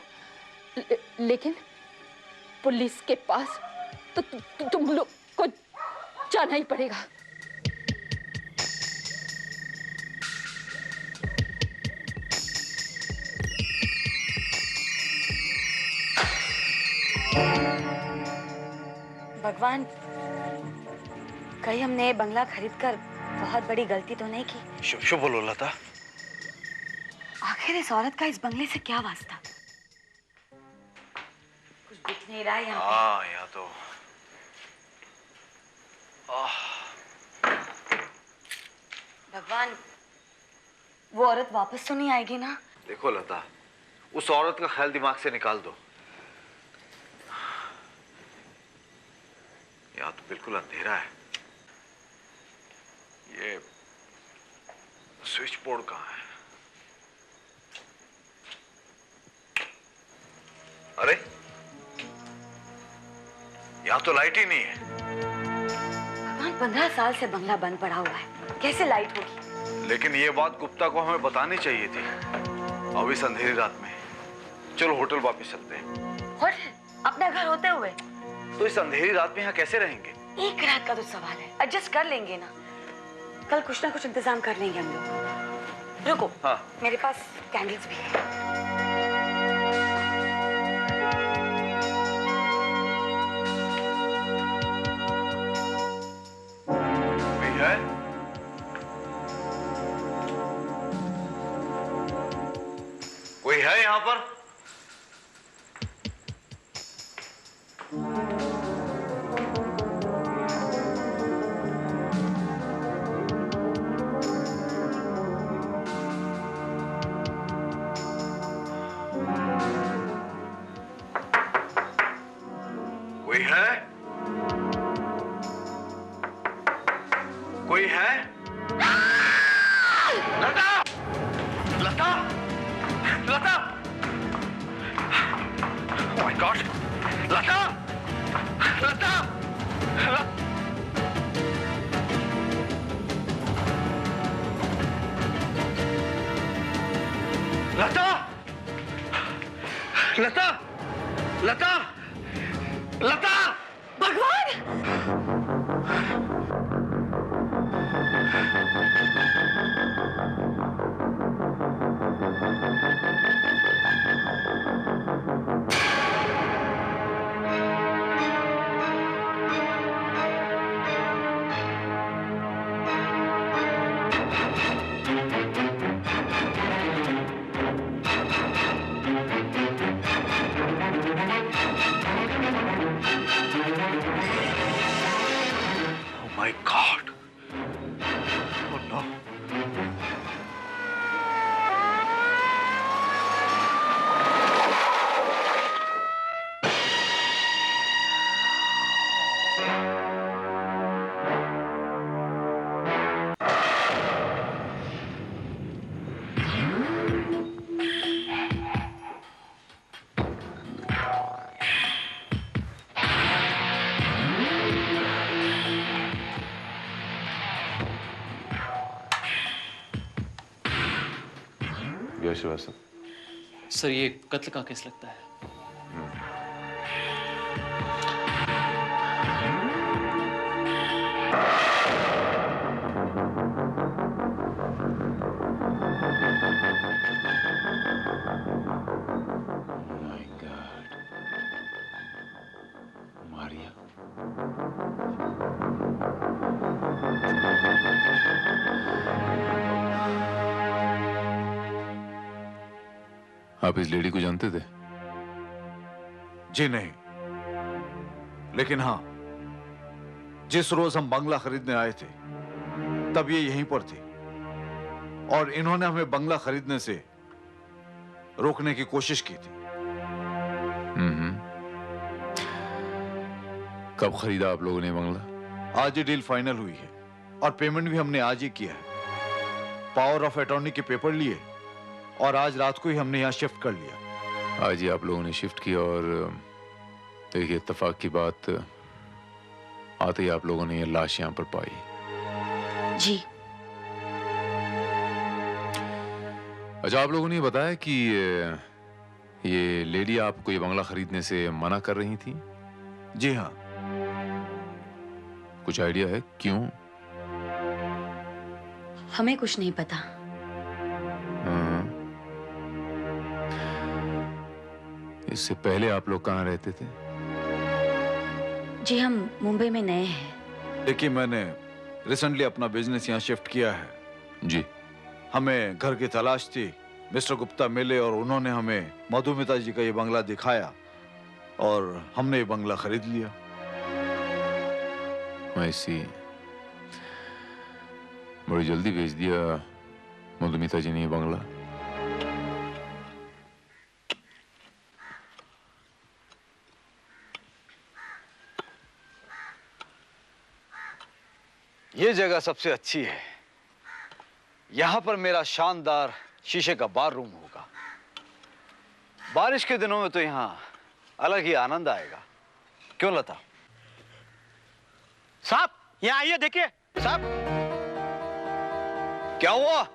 लेकिन पुलिस के पास तो तुम लोग को जाना ही पड़ेगा। भगवान, कहीं हमने ये बंगला खरीदकर बहुत बड़ी गलती तो नहीं की? शुभ शुभ बोलो लता। आखिर इस औरत का इस बंगले से क्या वास्ता? कुछ दिख नहीं रहा है यहाँ पे। हाँ, यहाँ तो भगवान, वो औरत वापस तो नहीं आएगी ना? देखो लता, उस औरत का ख्याल दिमाग से निकाल दो। यहाँ तो बिल्कुल अंधेरा है। ये स्विच बोर्ड कहाँ है? अरे, यहाँ तो लाइट ही नहीं है। भगवान, 15 साल से बंगला बंद पड़ा हुआ है, कैसे लाइट होगी? लेकिन ये बात गुप्ता को हमें बतानी चाहिए थी। अब इस अंधेरी रात में चलो होटल वापस चलते हैं। होटल? अपना घर होते हुए? तो इस अंधेरी रात में यहाँ कैसे रहेंगे? एक रात का तो सवाल है, एडजस्ट कर लेंगे ना। कल कुछ ना कुछ इंतजाम कर लेंगे हम लोग। रुको, हाँ, मेरे पास कैंडल्स भी है। कोई है? कोई है यहाँ पर? कोई है? कोई है? लता! लता! लता! Oh my God! लता! लता! लता! लता! लता! लता! भगवान! My God! Oh no! Srivastava, sir ये कत्ल का केस लगता है। My God. मारिया। आप इस लेडी को जानते थे? जी नहीं, लेकिन हाँ, जिस रोज हम बंगला खरीदने आए थे तब ये यहीं पर थी। और इन्होंने हमें बंगला खरीदने से रोकने की कोशिश की थी। कब खरीदा आप लोगों ने बंगला? आज ही डील फाइनल हुई है और पेमेंट भी हमने आज ही किया है। पावर ऑफ अटॉर्नी के पेपर लिए और आज रात को ही हमने यहाँ शिफ्ट कर लिया। आज ही आप लोगों ने शिफ्ट किया और देखिए इत्तेफाक की बात, आते ही आप लोगों ने ये लाश यहाँ पर पाई। जी। अच्छा, आप लोगों ने बताया कि ये लेडी आपको ये बंगला खरीदने से मना कर रही थी? जी हाँ। कुछ आइडिया है क्यों? हमें कुछ नहीं पता। इससे पहले आप लोग कहाँ रहते थे? जी हम मुंबई में नए हैं। देखिए, मैंने रिसेंटली अपना बिजनेस यहाँ शिफ्ट किया है। जी। हमें घर की तलाश थी। मिस्टर गुप्ता मिले और उन्होंने हमें मधुमिता जी का ये बंगला दिखाया और हमने ये बंगला खरीद लिया। ऐसी बड़ी जल्दी भेज दिया मधुमिता जी ने ये बंगला। ये जगह सबसे अच्छी है। यहां पर मेरा शानदार शीशे का बार रूम होगा। बारिश के दिनों में तो यहां अलग ही आनंद आएगा। क्यों लता? साहब यहाँ आइए, देखिए। साहब क्या हुआ?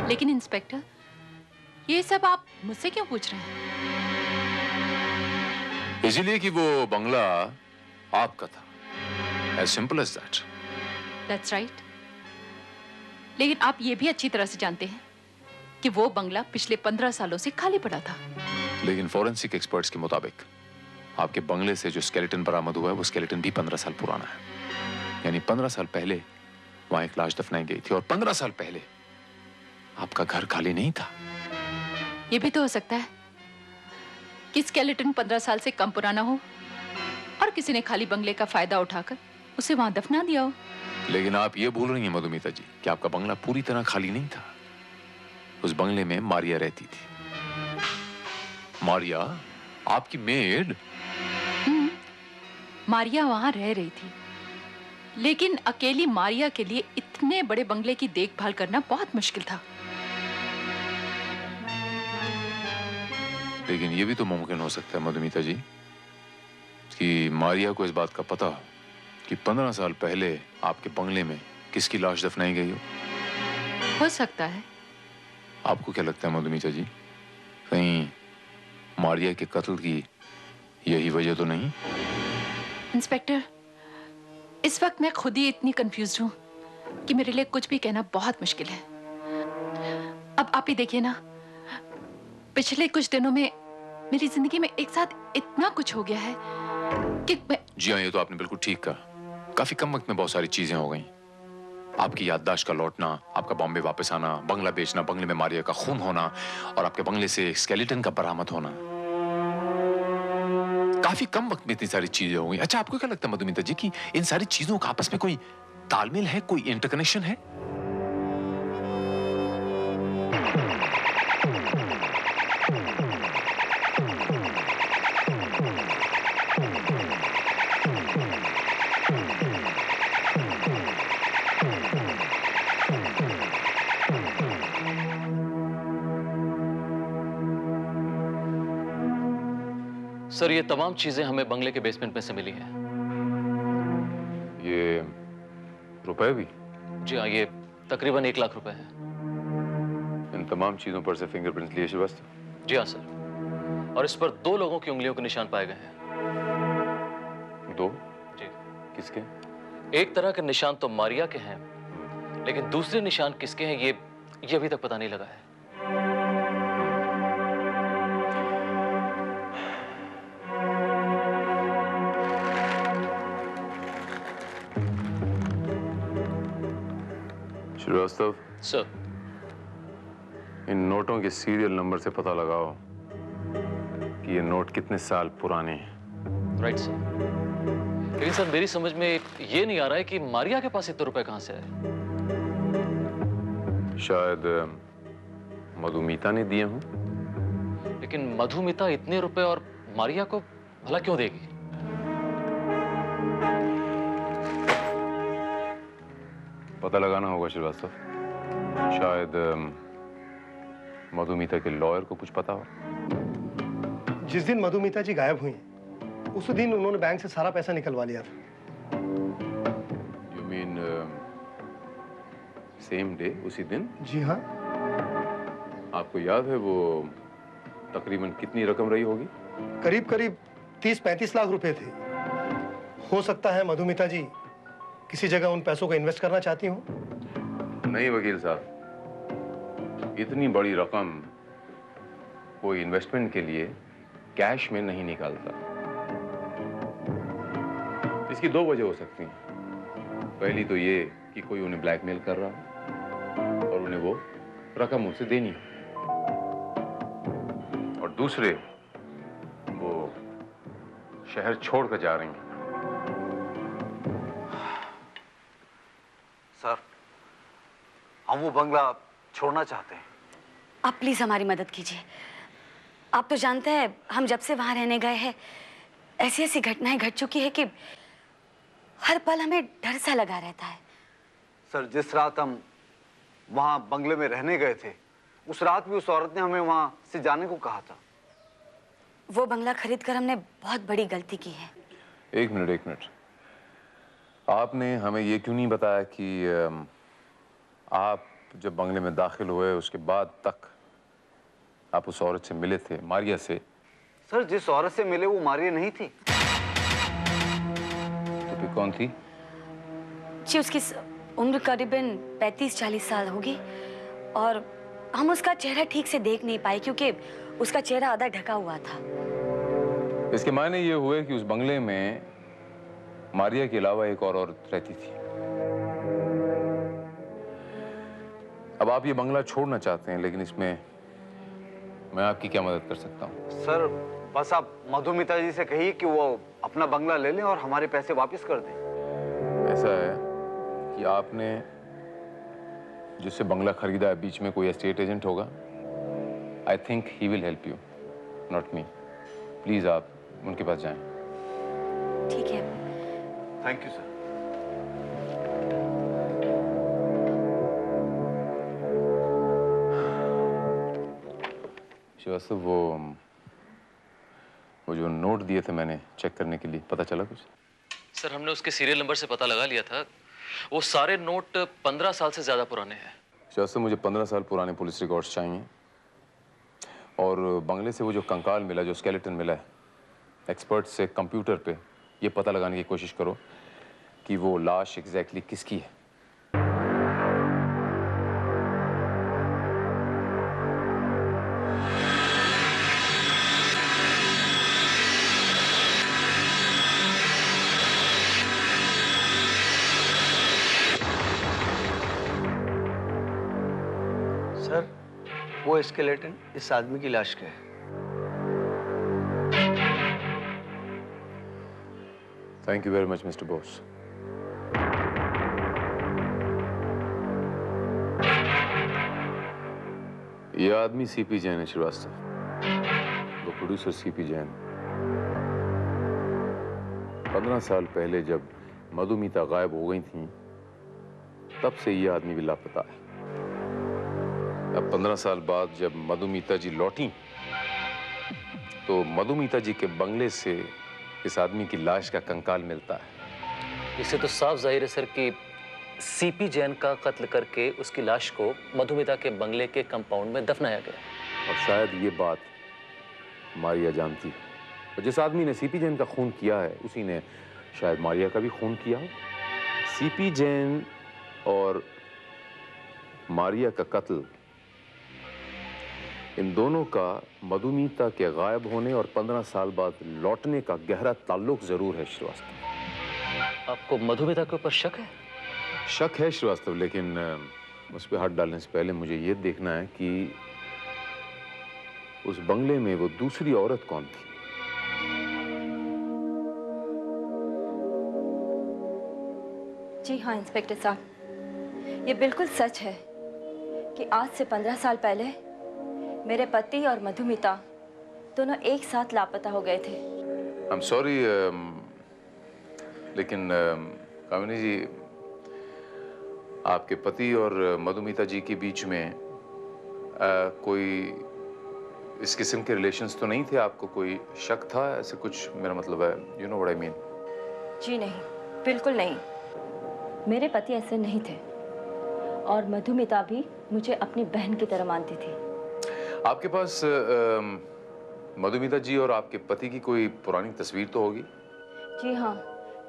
लेकिन इंस्पेक्टर, ये सब आप मुझसे क्यों पूछ रहे हैं? इसलिए कि वो बंगला आपका था। As simple as that. That's right. लेकिन आप ये भी अच्छी तरह से जानते हैं कि वो बंगला पिछले 15 सालों से खाली पड़ा था। लेकिन फॉरेंसिक एक्सपर्ट्स के मुताबिक आपके बंगले से जो स्केलेटन बरामद हुआ है वो स्केलेटन भी 15 साल पुराना है। यानी 15 साल पहले वहां एक लाश दफनाई गई थी और 15 साल पहले आपका घर खाली नहीं था। ये भी तो हो सकता है कि स्केलेटन 15 साल से कम पुराना हो और किसी ने खाली बंगले का फायदा उठाकर उसे वहां दफना दिया हो। लेकिन आप ये भूल रही हैं मधुमिता जी कि आपका बंगला पूरी तरह खाली नहीं था। उस बंगले में मारिया रहती थी। मारिया, आपकी मेड? मारिया वहां रह रही थी, लेकिन अकेली मारिया के लिए इतने बड़े बंगले की देखभाल करना बहुत मुश्किल था। लेकिन ये भी तो मुमकिन हो सकता है मधुमिता जी कि मारिया को इस बात का पता हो कि 15 साल पहले आपके बंगले में किसकी लाश दफनाई गई हो सकता है। आपको क्या लगता है मधुमिता जी, कहीं मारिया के कत्ल की यही वजह तो नहीं? इंस्पेक्टर, इस वक्त मैं खुद ही इतनी कंफ्यूज हूं कि मेरे लिए कुछ भी कहना बहुत मुश्किल है। अब आप ही देखिए ना, पिछले कुछ दिनों में मेरी जिंदगी में एक साथ इतना कुछ हो गया है कि मैं... जी हाँ, ये तो आपने बिल्कुल ठीक कहा। काफी कम वक्त में बहुत सारी चीजें हो गई। आपकी याददाश्त का लौटना, आपका बॉम्बे वापस आना, बंगला बेचना, बंगले में मारिया का खून होना और आपके बंगले से स्केलेटन का बरामद होना। काफी कम वक्त में इतनी सारी चीजें हो गई। अच्छा, आपको क्या लगता है मधुमिता जी कि इन सारी चीजों का आपस में कोई तालमेल है, कोई इंटरकनेक्शन है? सर, ये तमाम चीजें हमें बंगले के बेसमेंट में से मिली हैं। ये रुपए भी? जी हाँ, ये तकरीबन 1 लाख रुपए हैं। इन तमाम चीजों पर से फिंगरप्रिंट्स लिए श्रीवास्तव? जी हाँ सर, और इस पर 2 लोगों की उंगलियों के निशान पाए गए हैं। 2? जी। किसके? एक तरह के निशान तो मारिया के हैं, लेकिन दूसरे निशान किसके हैं ये अभी तक पता नहीं लगा है। श्रीवास्तव सर, इन नोटों के सीरियल नंबर से पता लगाओ कि ये नोट कितने साल पुराने हैं। Right sir. लेकिन सर मेरी समझ में ये नहीं आ रहा है कि मारिया के पास इतने रुपए कहां से आए। शायद मधुमिता ने दिए हों। लेकिन मधुमिता इतने रुपए और मारिया को भला क्यों देगी? पता लगाना होगा श्रीवास्तव। शायद मधुमिता के लॉयर को कुछ पता हो। जिस दिन मधुमिता जी गायब हुई उस दिन उन्होंने बैंक से सारा पैसा निकलवा लिया था। यू मीन सेम डे, उसी दिन? जी हाँ। आपको याद है वो तकरीबन कितनी रकम रही होगी? करीब करीब 30-35 लाख रुपए थे। हो सकता है मधुमिता जी किसी जगह उन पैसों को इन्वेस्ट करना चाहती हो। नहीं वकील साहब, इतनी बड़ी रकम कोई इन्वेस्टमेंट के लिए कैश में नहीं निकालता। इसकी दो वजह हो सकती हैं। पहली तो ये कि कोई उन्हें ब्लैकमेल कर रहा है और उन्हें वो रकम उनसे देनी है, और दूसरे वो शहर छोड़कर जा रही हैं। सर, हम वो बंगला छोड़ना चाहते हैं। आप प्लीज हमारी मदद कीजिए। आप तो जानते हैं हम जब से वहां रहने गए हैं ऐसी ऐसी घटनाएं घट चुकी है कि हर पल हमें डर सा लगा रहता है। सर, जिस रात हम वहां बंगले में रहने गए थे उस रात भी उस औरत ने हमें वहां से जाने को कहा था। वो बंगला खरीद कर हमने बहुत बड़ी गलती की है। एक मिनट। आपने हमें ये क्यों नहीं बताया कि आप जब बंगले में दाखिल हुए उसके बाद तक आप उस औरत से मिले थे, मारिया से? सर, जिस औरत से मिले वो मारिया नहीं थी। तो फिर कौन थी? जी, उसकी उम्र करीबन 35-40 साल होगी और हम उसका चेहरा ठीक से देख नहीं पाए क्योंकि उसका चेहरा आधा ढका हुआ था। इसके मायने ये हुए कि उस बंगले में मारिया के अलावा एक और औरत रहती थी। अब आप ये बंगला छोड़ना चाहते हैं, लेकिन इसमें मैं आपकी क्या मदद कर सकता हूँ? सर, बस आप मधुमिता जी से कहिए कि वो अपना बंगला ले लें और हमारे पैसे वापस कर दें। ऐसा है कि आपने जिससे बंगला खरीदा है बीच में कोई एस्टेट एजेंट होगा। I think he will help you, not me. Please आप उनके पास जाएं। ठीक है। Thank you sir. श्रीवास्तव, वो जो नोट दिए थे मैंने चेक करने के लिए, पता चला कुछ? सर, हमने उसके सीरियल नंबर से पता लगा लिया था। वो सारे नोट 15 साल से ज्यादा पुराने हैं। श्रीवास्तव, मुझे 15 साल पुराने पुलिस रिकॉर्ड्स चाहिए, और बंगले से वो जो कंकाल मिला, जो स्केलेटन मिला है, एक्सपर्ट से कंप्यूटर पे ये पता लगाने की कोशिश करो कि वो लाश एग्जैक्टली किसकी है। सर, वो स्केलेटन इस आदमी की लाश का है। Thank you very much mister Bose. ये आदमी सीपी जैन है श्रीवास्तव, वो प्रोड्यूसर सीपी जैन। 15 साल पहले जब मधुमिता गायब हो गई थी, तब से ये आदमी भी लापता है। अब 15 साल बाद जब मधुमिता जी लौटी, तो मधुमिता जी के बंगले से इस आदमी की लाश का कंकाल मिलता है। इससे तो साफ जाहिर है सर कि सीपी जैन का कत्ल करके उसकी लाश को मधुमिता के बंगले के कंपाउंड में दफनाया गया। और शायद ये बात मारिया जानती है, और जिस आदमी ने सीपी जैन का खून किया है उसी ने शायद मारिया का भी खून किया हो। सीपी जैन और मारिया का कत्ल, इन दोनों का मधुमिता के गायब होने और 15 साल बाद लौटने का गहरा ताल्लुक जरूर है श्रीवास्तव। आपको मधुमिता के ऊपर शक है? शक है श्रीवास्तव, लेकिन उस पर हाथ डालने से पहले मुझे ये देखना है कि उस बंगले में वो दूसरी औरत कौन थी। जी हाँ इंस्पेक्टर साहब, ये बिल्कुल सच है कि आज से 15 साल पहले मेरे पति और मधुमिता दोनों एक साथ लापता हो गए थे। आई एम सॉरी, लेकिन कामिनी जी, आपके पति और मधुमिता जी के बीच में कोई इस किस्म के रिलेशंस तो नहीं थे? आपको कोई शक था ऐसे कुछ? मेरा मतलब है, you know what I mean. जी नहीं, बिल्कुल नहीं। मेरे पति ऐसे नहीं थे और मधुमिता भी मुझे अपनी बहन की तरह मानती थी। आपके पास मधुमिता जी और आपके पति की कोई पुरानी तस्वीर तो होगी? जी हाँ,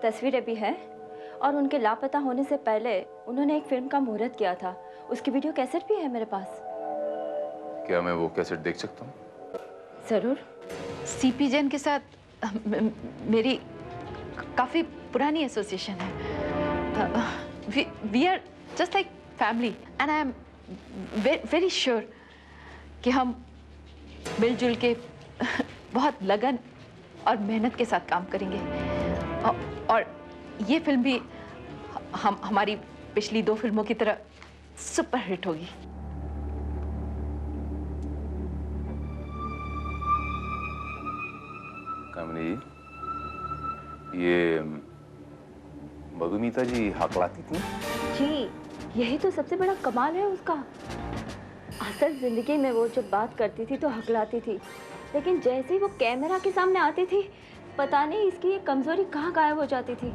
तस्वीरें भी हैं और उनके लापता होने से पहले उन्होंने एक फिल्म का मुहूर्त किया था, उसकी वीडियो कैसेट भी है मेरे पास। क्या मैं वो कैसेट देख सकता हूँ? जरूर। सीपी जैन के साथ मेरी काफी पुरानी एसोसिएशन है। We are just like family and I am very sure कि हम मिलजुल के बहुत लगन और मेहनत के साथ काम करेंगे और ये फिल्म भी हमारी पिछली 2 फिल्मों की तरह सुपर हिट होगी। कामिनी जी, ये मधुमिता जी हकलाती थी? जी, यही तो सबसे बड़ा कमाल है उसका। असल जिंदगी में वो जब बात करती थी तो हकलाती थी, लेकिन जैसे ही वो कैमरा के सामने आती थी, पता नहीं इसकी ये कमजोरी कहाँ गायब हो जाती थी।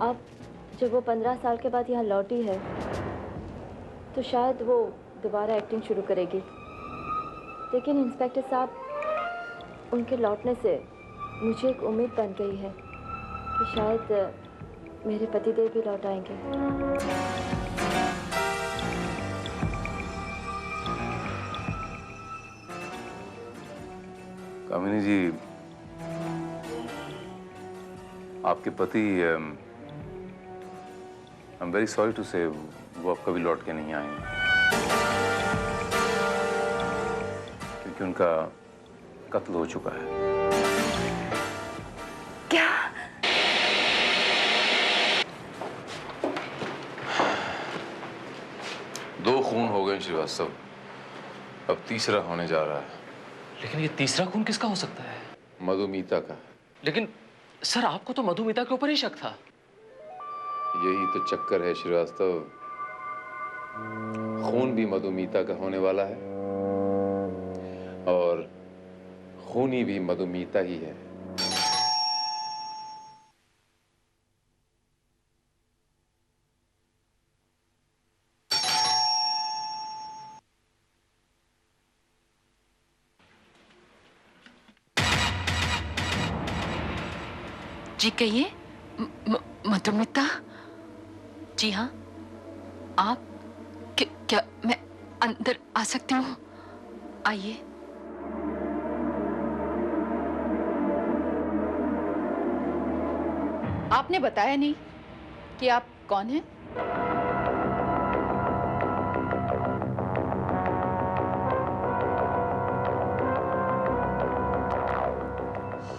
अब जब वो 15 साल के बाद यहाँ लौटी है तो शायद वो दोबारा एक्टिंग शुरू करेगी। लेकिन इंस्पेक्टर साहब, उनके लौटने से मुझे एक उम्मीद बन गई है कि शायद मेरे पतिदेव भी लौट आएंगे। कामिनी जी, आपके पति, I am very sorry to say, वो अब कभी लौट के नहीं आएंगे क्योंकि उनका कत्ल हो चुका है। क्या? दो खून हो गए श्रीवास्तव, अब तीसरा होने जा रहा है। लेकिन ये तीसरा खून किसका हो सकता है? मधुमिता का। लेकिन सर, आपको तो मधुमिता के ऊपर ही शक था। यही तो चक्कर है श्रीवास्तव, खून भी मधुमिता का होने वाला है और खूनी भी मधुमिता ही है। जी कहिए। मधुमिता? जी हाँ, आप? क्या मैं अंदर आ सकती हूँ? आइए। आपने बताया नहीं कि आप कौन हैं?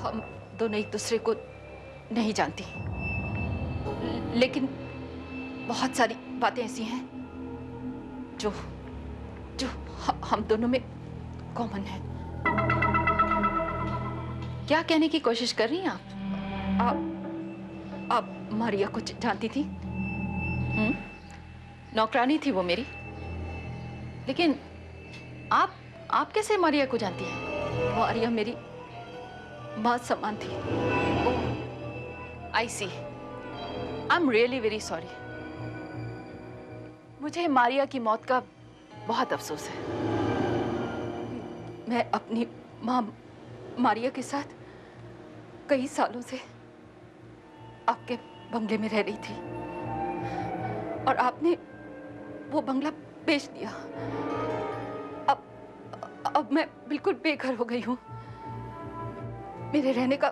हम दोनों एक दूसरे को नहीं जानती, लेकिन बहुत सारी बातें ऐसी हैं जो जो हम दोनों में कॉमन है। क्या कहने की कोशिश कर रही हैं आप मारिया को जानती थी? नौकरानी थी वो मेरी, लेकिन आप कैसे मारिया को जानती हैं? मारिया मेरी मां समान थी। I see, I am really very sorry. मुझे मारिया की मौत का बहुत अफसोस है। मैं अपनी मां मारिया के साथ कई सालों से आपके बंगले में रह रही थी और आपने वो बंगला बेच दिया। अब मैं बिल्कुल बेघर हो गई हूँ। मेरे रहने का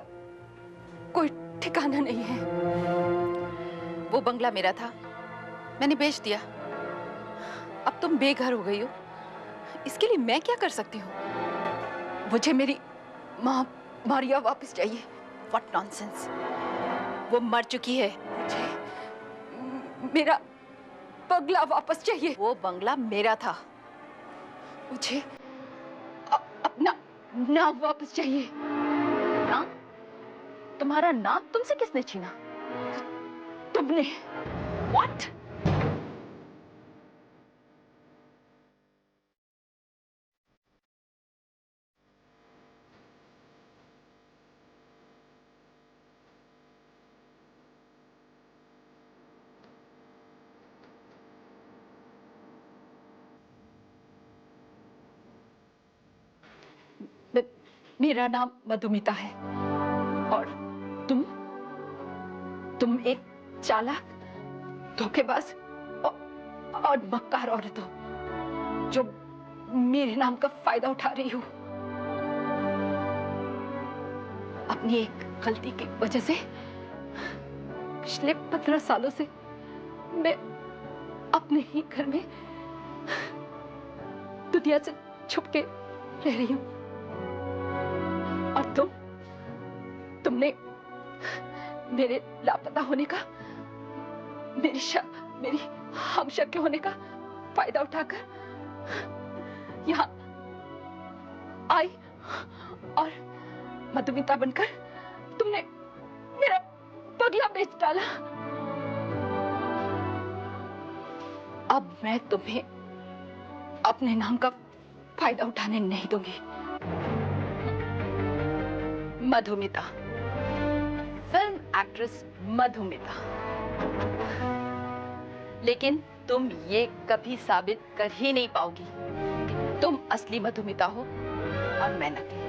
कोई ठिकाना नहीं है। वो बंगला मेरा था मैंने बेच दिया। अब तुम बेघर हो गई हो। इसके लिए मैं क्या कर सकती हूँ? मुझे मेरी माँ मारिया वापस चाहिए। What nonsense! वो मर चुकी है। मुझे मेरा बंगला वापस चाहिए। वो बंगला मेरा था। मुझे अपना नाम वापस चाहिए। नाम? तुम्हारा नाम तुमसे किसने छीना? तुमने। What? मेरा नाम मधुमिता है और तुम एक चालाक, धोखेबाज और मक्कार औरत हो जो मेरे नाम का फायदा उठा रही हो। अपनी एक गलती की वजह से पिछले 15 सालों से मैं अपने ही घर में दुनिया से छुप के रह रही हूं। और तुमने मेरे लापता होने का, मेरी हमशक्ल होने का फायदा उठाकर यहाँ आई और मधुमिता बनकर तुमने मेरा बंगला बेच डाला। अब मैं तुम्हें अपने नाम का फायदा उठाने नहीं दूंगी। Madhumita, film actress Madhumita. लेकिन तुम ये कभी साबित कर ही नहीं पाओगी। तुम असली मधुमिता हो और मैं नकली।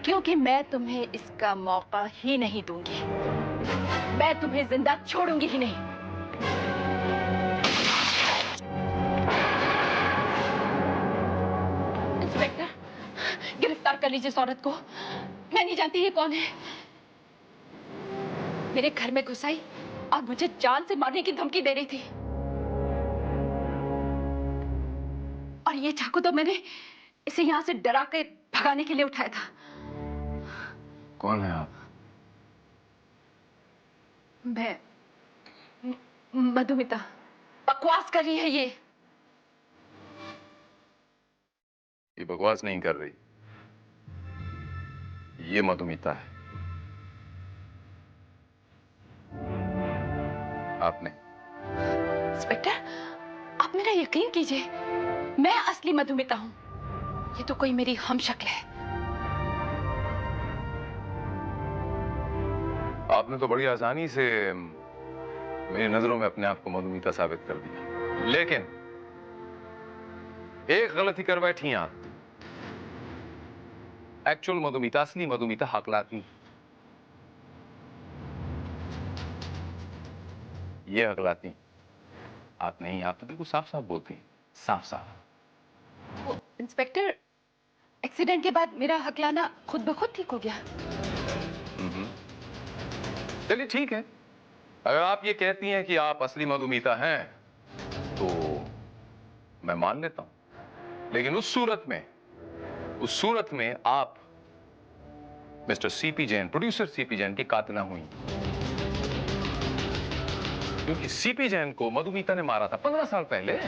क्योंकि मैं तुम्हें इसका मौका ही नहीं दूंगी। मैं तुम्हें जिंदा छोड़ूंगी ही नहीं। इंस्पेक्टर, गिरफ्तार कर लीजिए इस औरत को। मैं नहीं जानती ये कौन है। मेरे घर में घुस आई और मुझे जान से मारने की धमकी दे रही थी। और ये चाकू तो मैंने इसे यहां से डरा के भगाने के लिए उठाया था। कौन है आप? मैं मधुमिता। बकवास कर रही है ये बकवास नहीं कर रही। ये मधुमिता है। आपने? इंस्पेक्टर, आप मेरा यकीन कीजिए, मैं असली मधुमिता हूं। ये तो कोई मेरी हमशक्ल है। आपने तो बड़ी आसानी से मेरी नजरों में अपने आप को मधुमिता साबित कर दिया। लेकिन एक गलती कर बैठी आप। एक्चुअल मधुमिता, असली मधुमिता हकलाती। ये हकलाती आप नहीं। आप तो बिल्कुल साफ साफ बोलती हैं। साफ साफ। वो इंस्पेक्टर, एक्सीडेंट के बाद मेरा हकलाना खुद ब खुद ठीक हो गया। चलिए ठीक है। अगर आप ये कहती हैं कि आप असली मधुमिता हैं तो मैं मान लेता हूं। लेकिन उस सूरत में आप mister CP Jain, producer CP Jain की कातिला हुई। क्योंकि सीपी जैन को मधुमिता ने मारा था 15 साल पहले।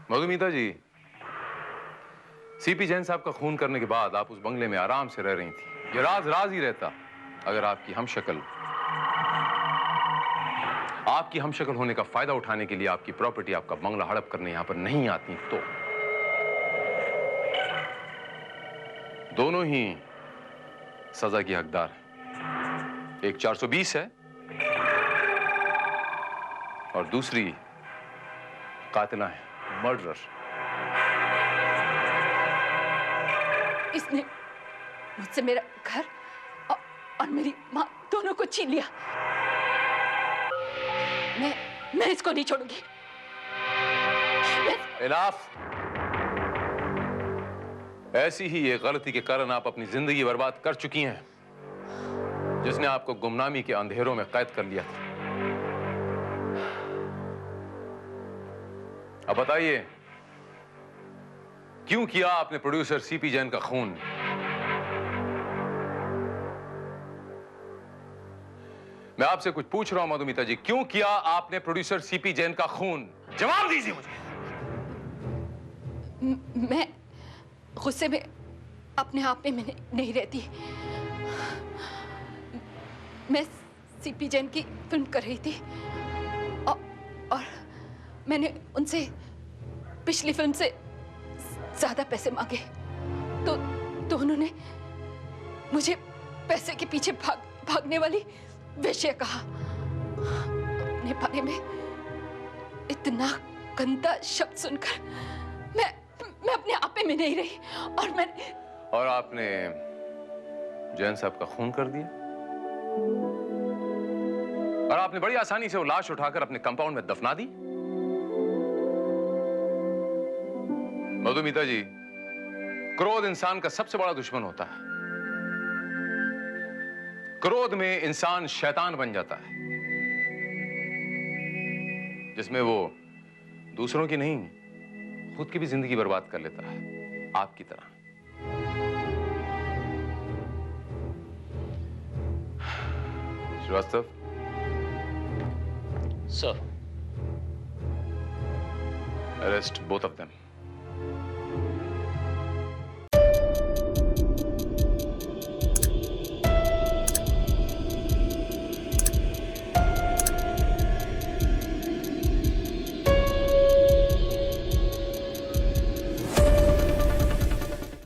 मधुमिता जी, सीपी जैन साहब का खून करने के बाद आप उस बंगले में आराम से रह रही थी। ये राज राज ही रहता अगर आपकी हमशक्ल होने का फायदा उठाने के लिए आपकी प्रॉपर्टी, आपका बंगला हड़प करने यहां पर नहीं आती तो। दोनों ही सजा की हकदार हैं। एक 420 है और दूसरी कातिला है, मर्डरर। इसने मुझसे मेरा घर और मेरी माँ दोनों को छीन लिया। मैं इसको नहीं छोड़ूंगी। इनाफ। ऐसी ही एक गलती के कारण आप अपनी जिंदगी बर्बाद कर चुकी हैं, जिसने आपको गुमनामी के अंधेरों में कैद कर लिया था। अब बताइए, क्यों किया आपने प्रोड्यूसर सीपी जैन का खून? मैं आपसे कुछ पूछ रहा हूं मधुमिता जी, क्यों किया आपने प्रोड्यूसर सीपी जैन का खून? जवाब दीजिए मुझे। मैं गुस्से में अपने आप में नहीं रहती। मैं सीपी जैन की फिल्म कर रही थी और मैंने उनसे पिछली फिल्म से ज्यादा पैसे मांगे तो उन्होंने मुझे पैसे के पीछे भागने वाली वेश्या कहा। अपने बारे में इतना गंदा शब्द सुनकर मैं अपने आपे में नहीं रही और आपने जैन साहब का खून कर दिया और आपने बड़ी आसानी से वो लाश उठाकर अपने कंपाउंड में दफना दी। मधुमिता जी, क्रोध इंसान का सबसे बड़ा दुश्मन होता है। क्रोध में इंसान शैतान बन जाता है, जिसमें वो दूसरों की नहीं, खुद की भी जिंदगी बर्बाद कर लेता है, आपकी तरह। Srivastava, sir, arrest both of them.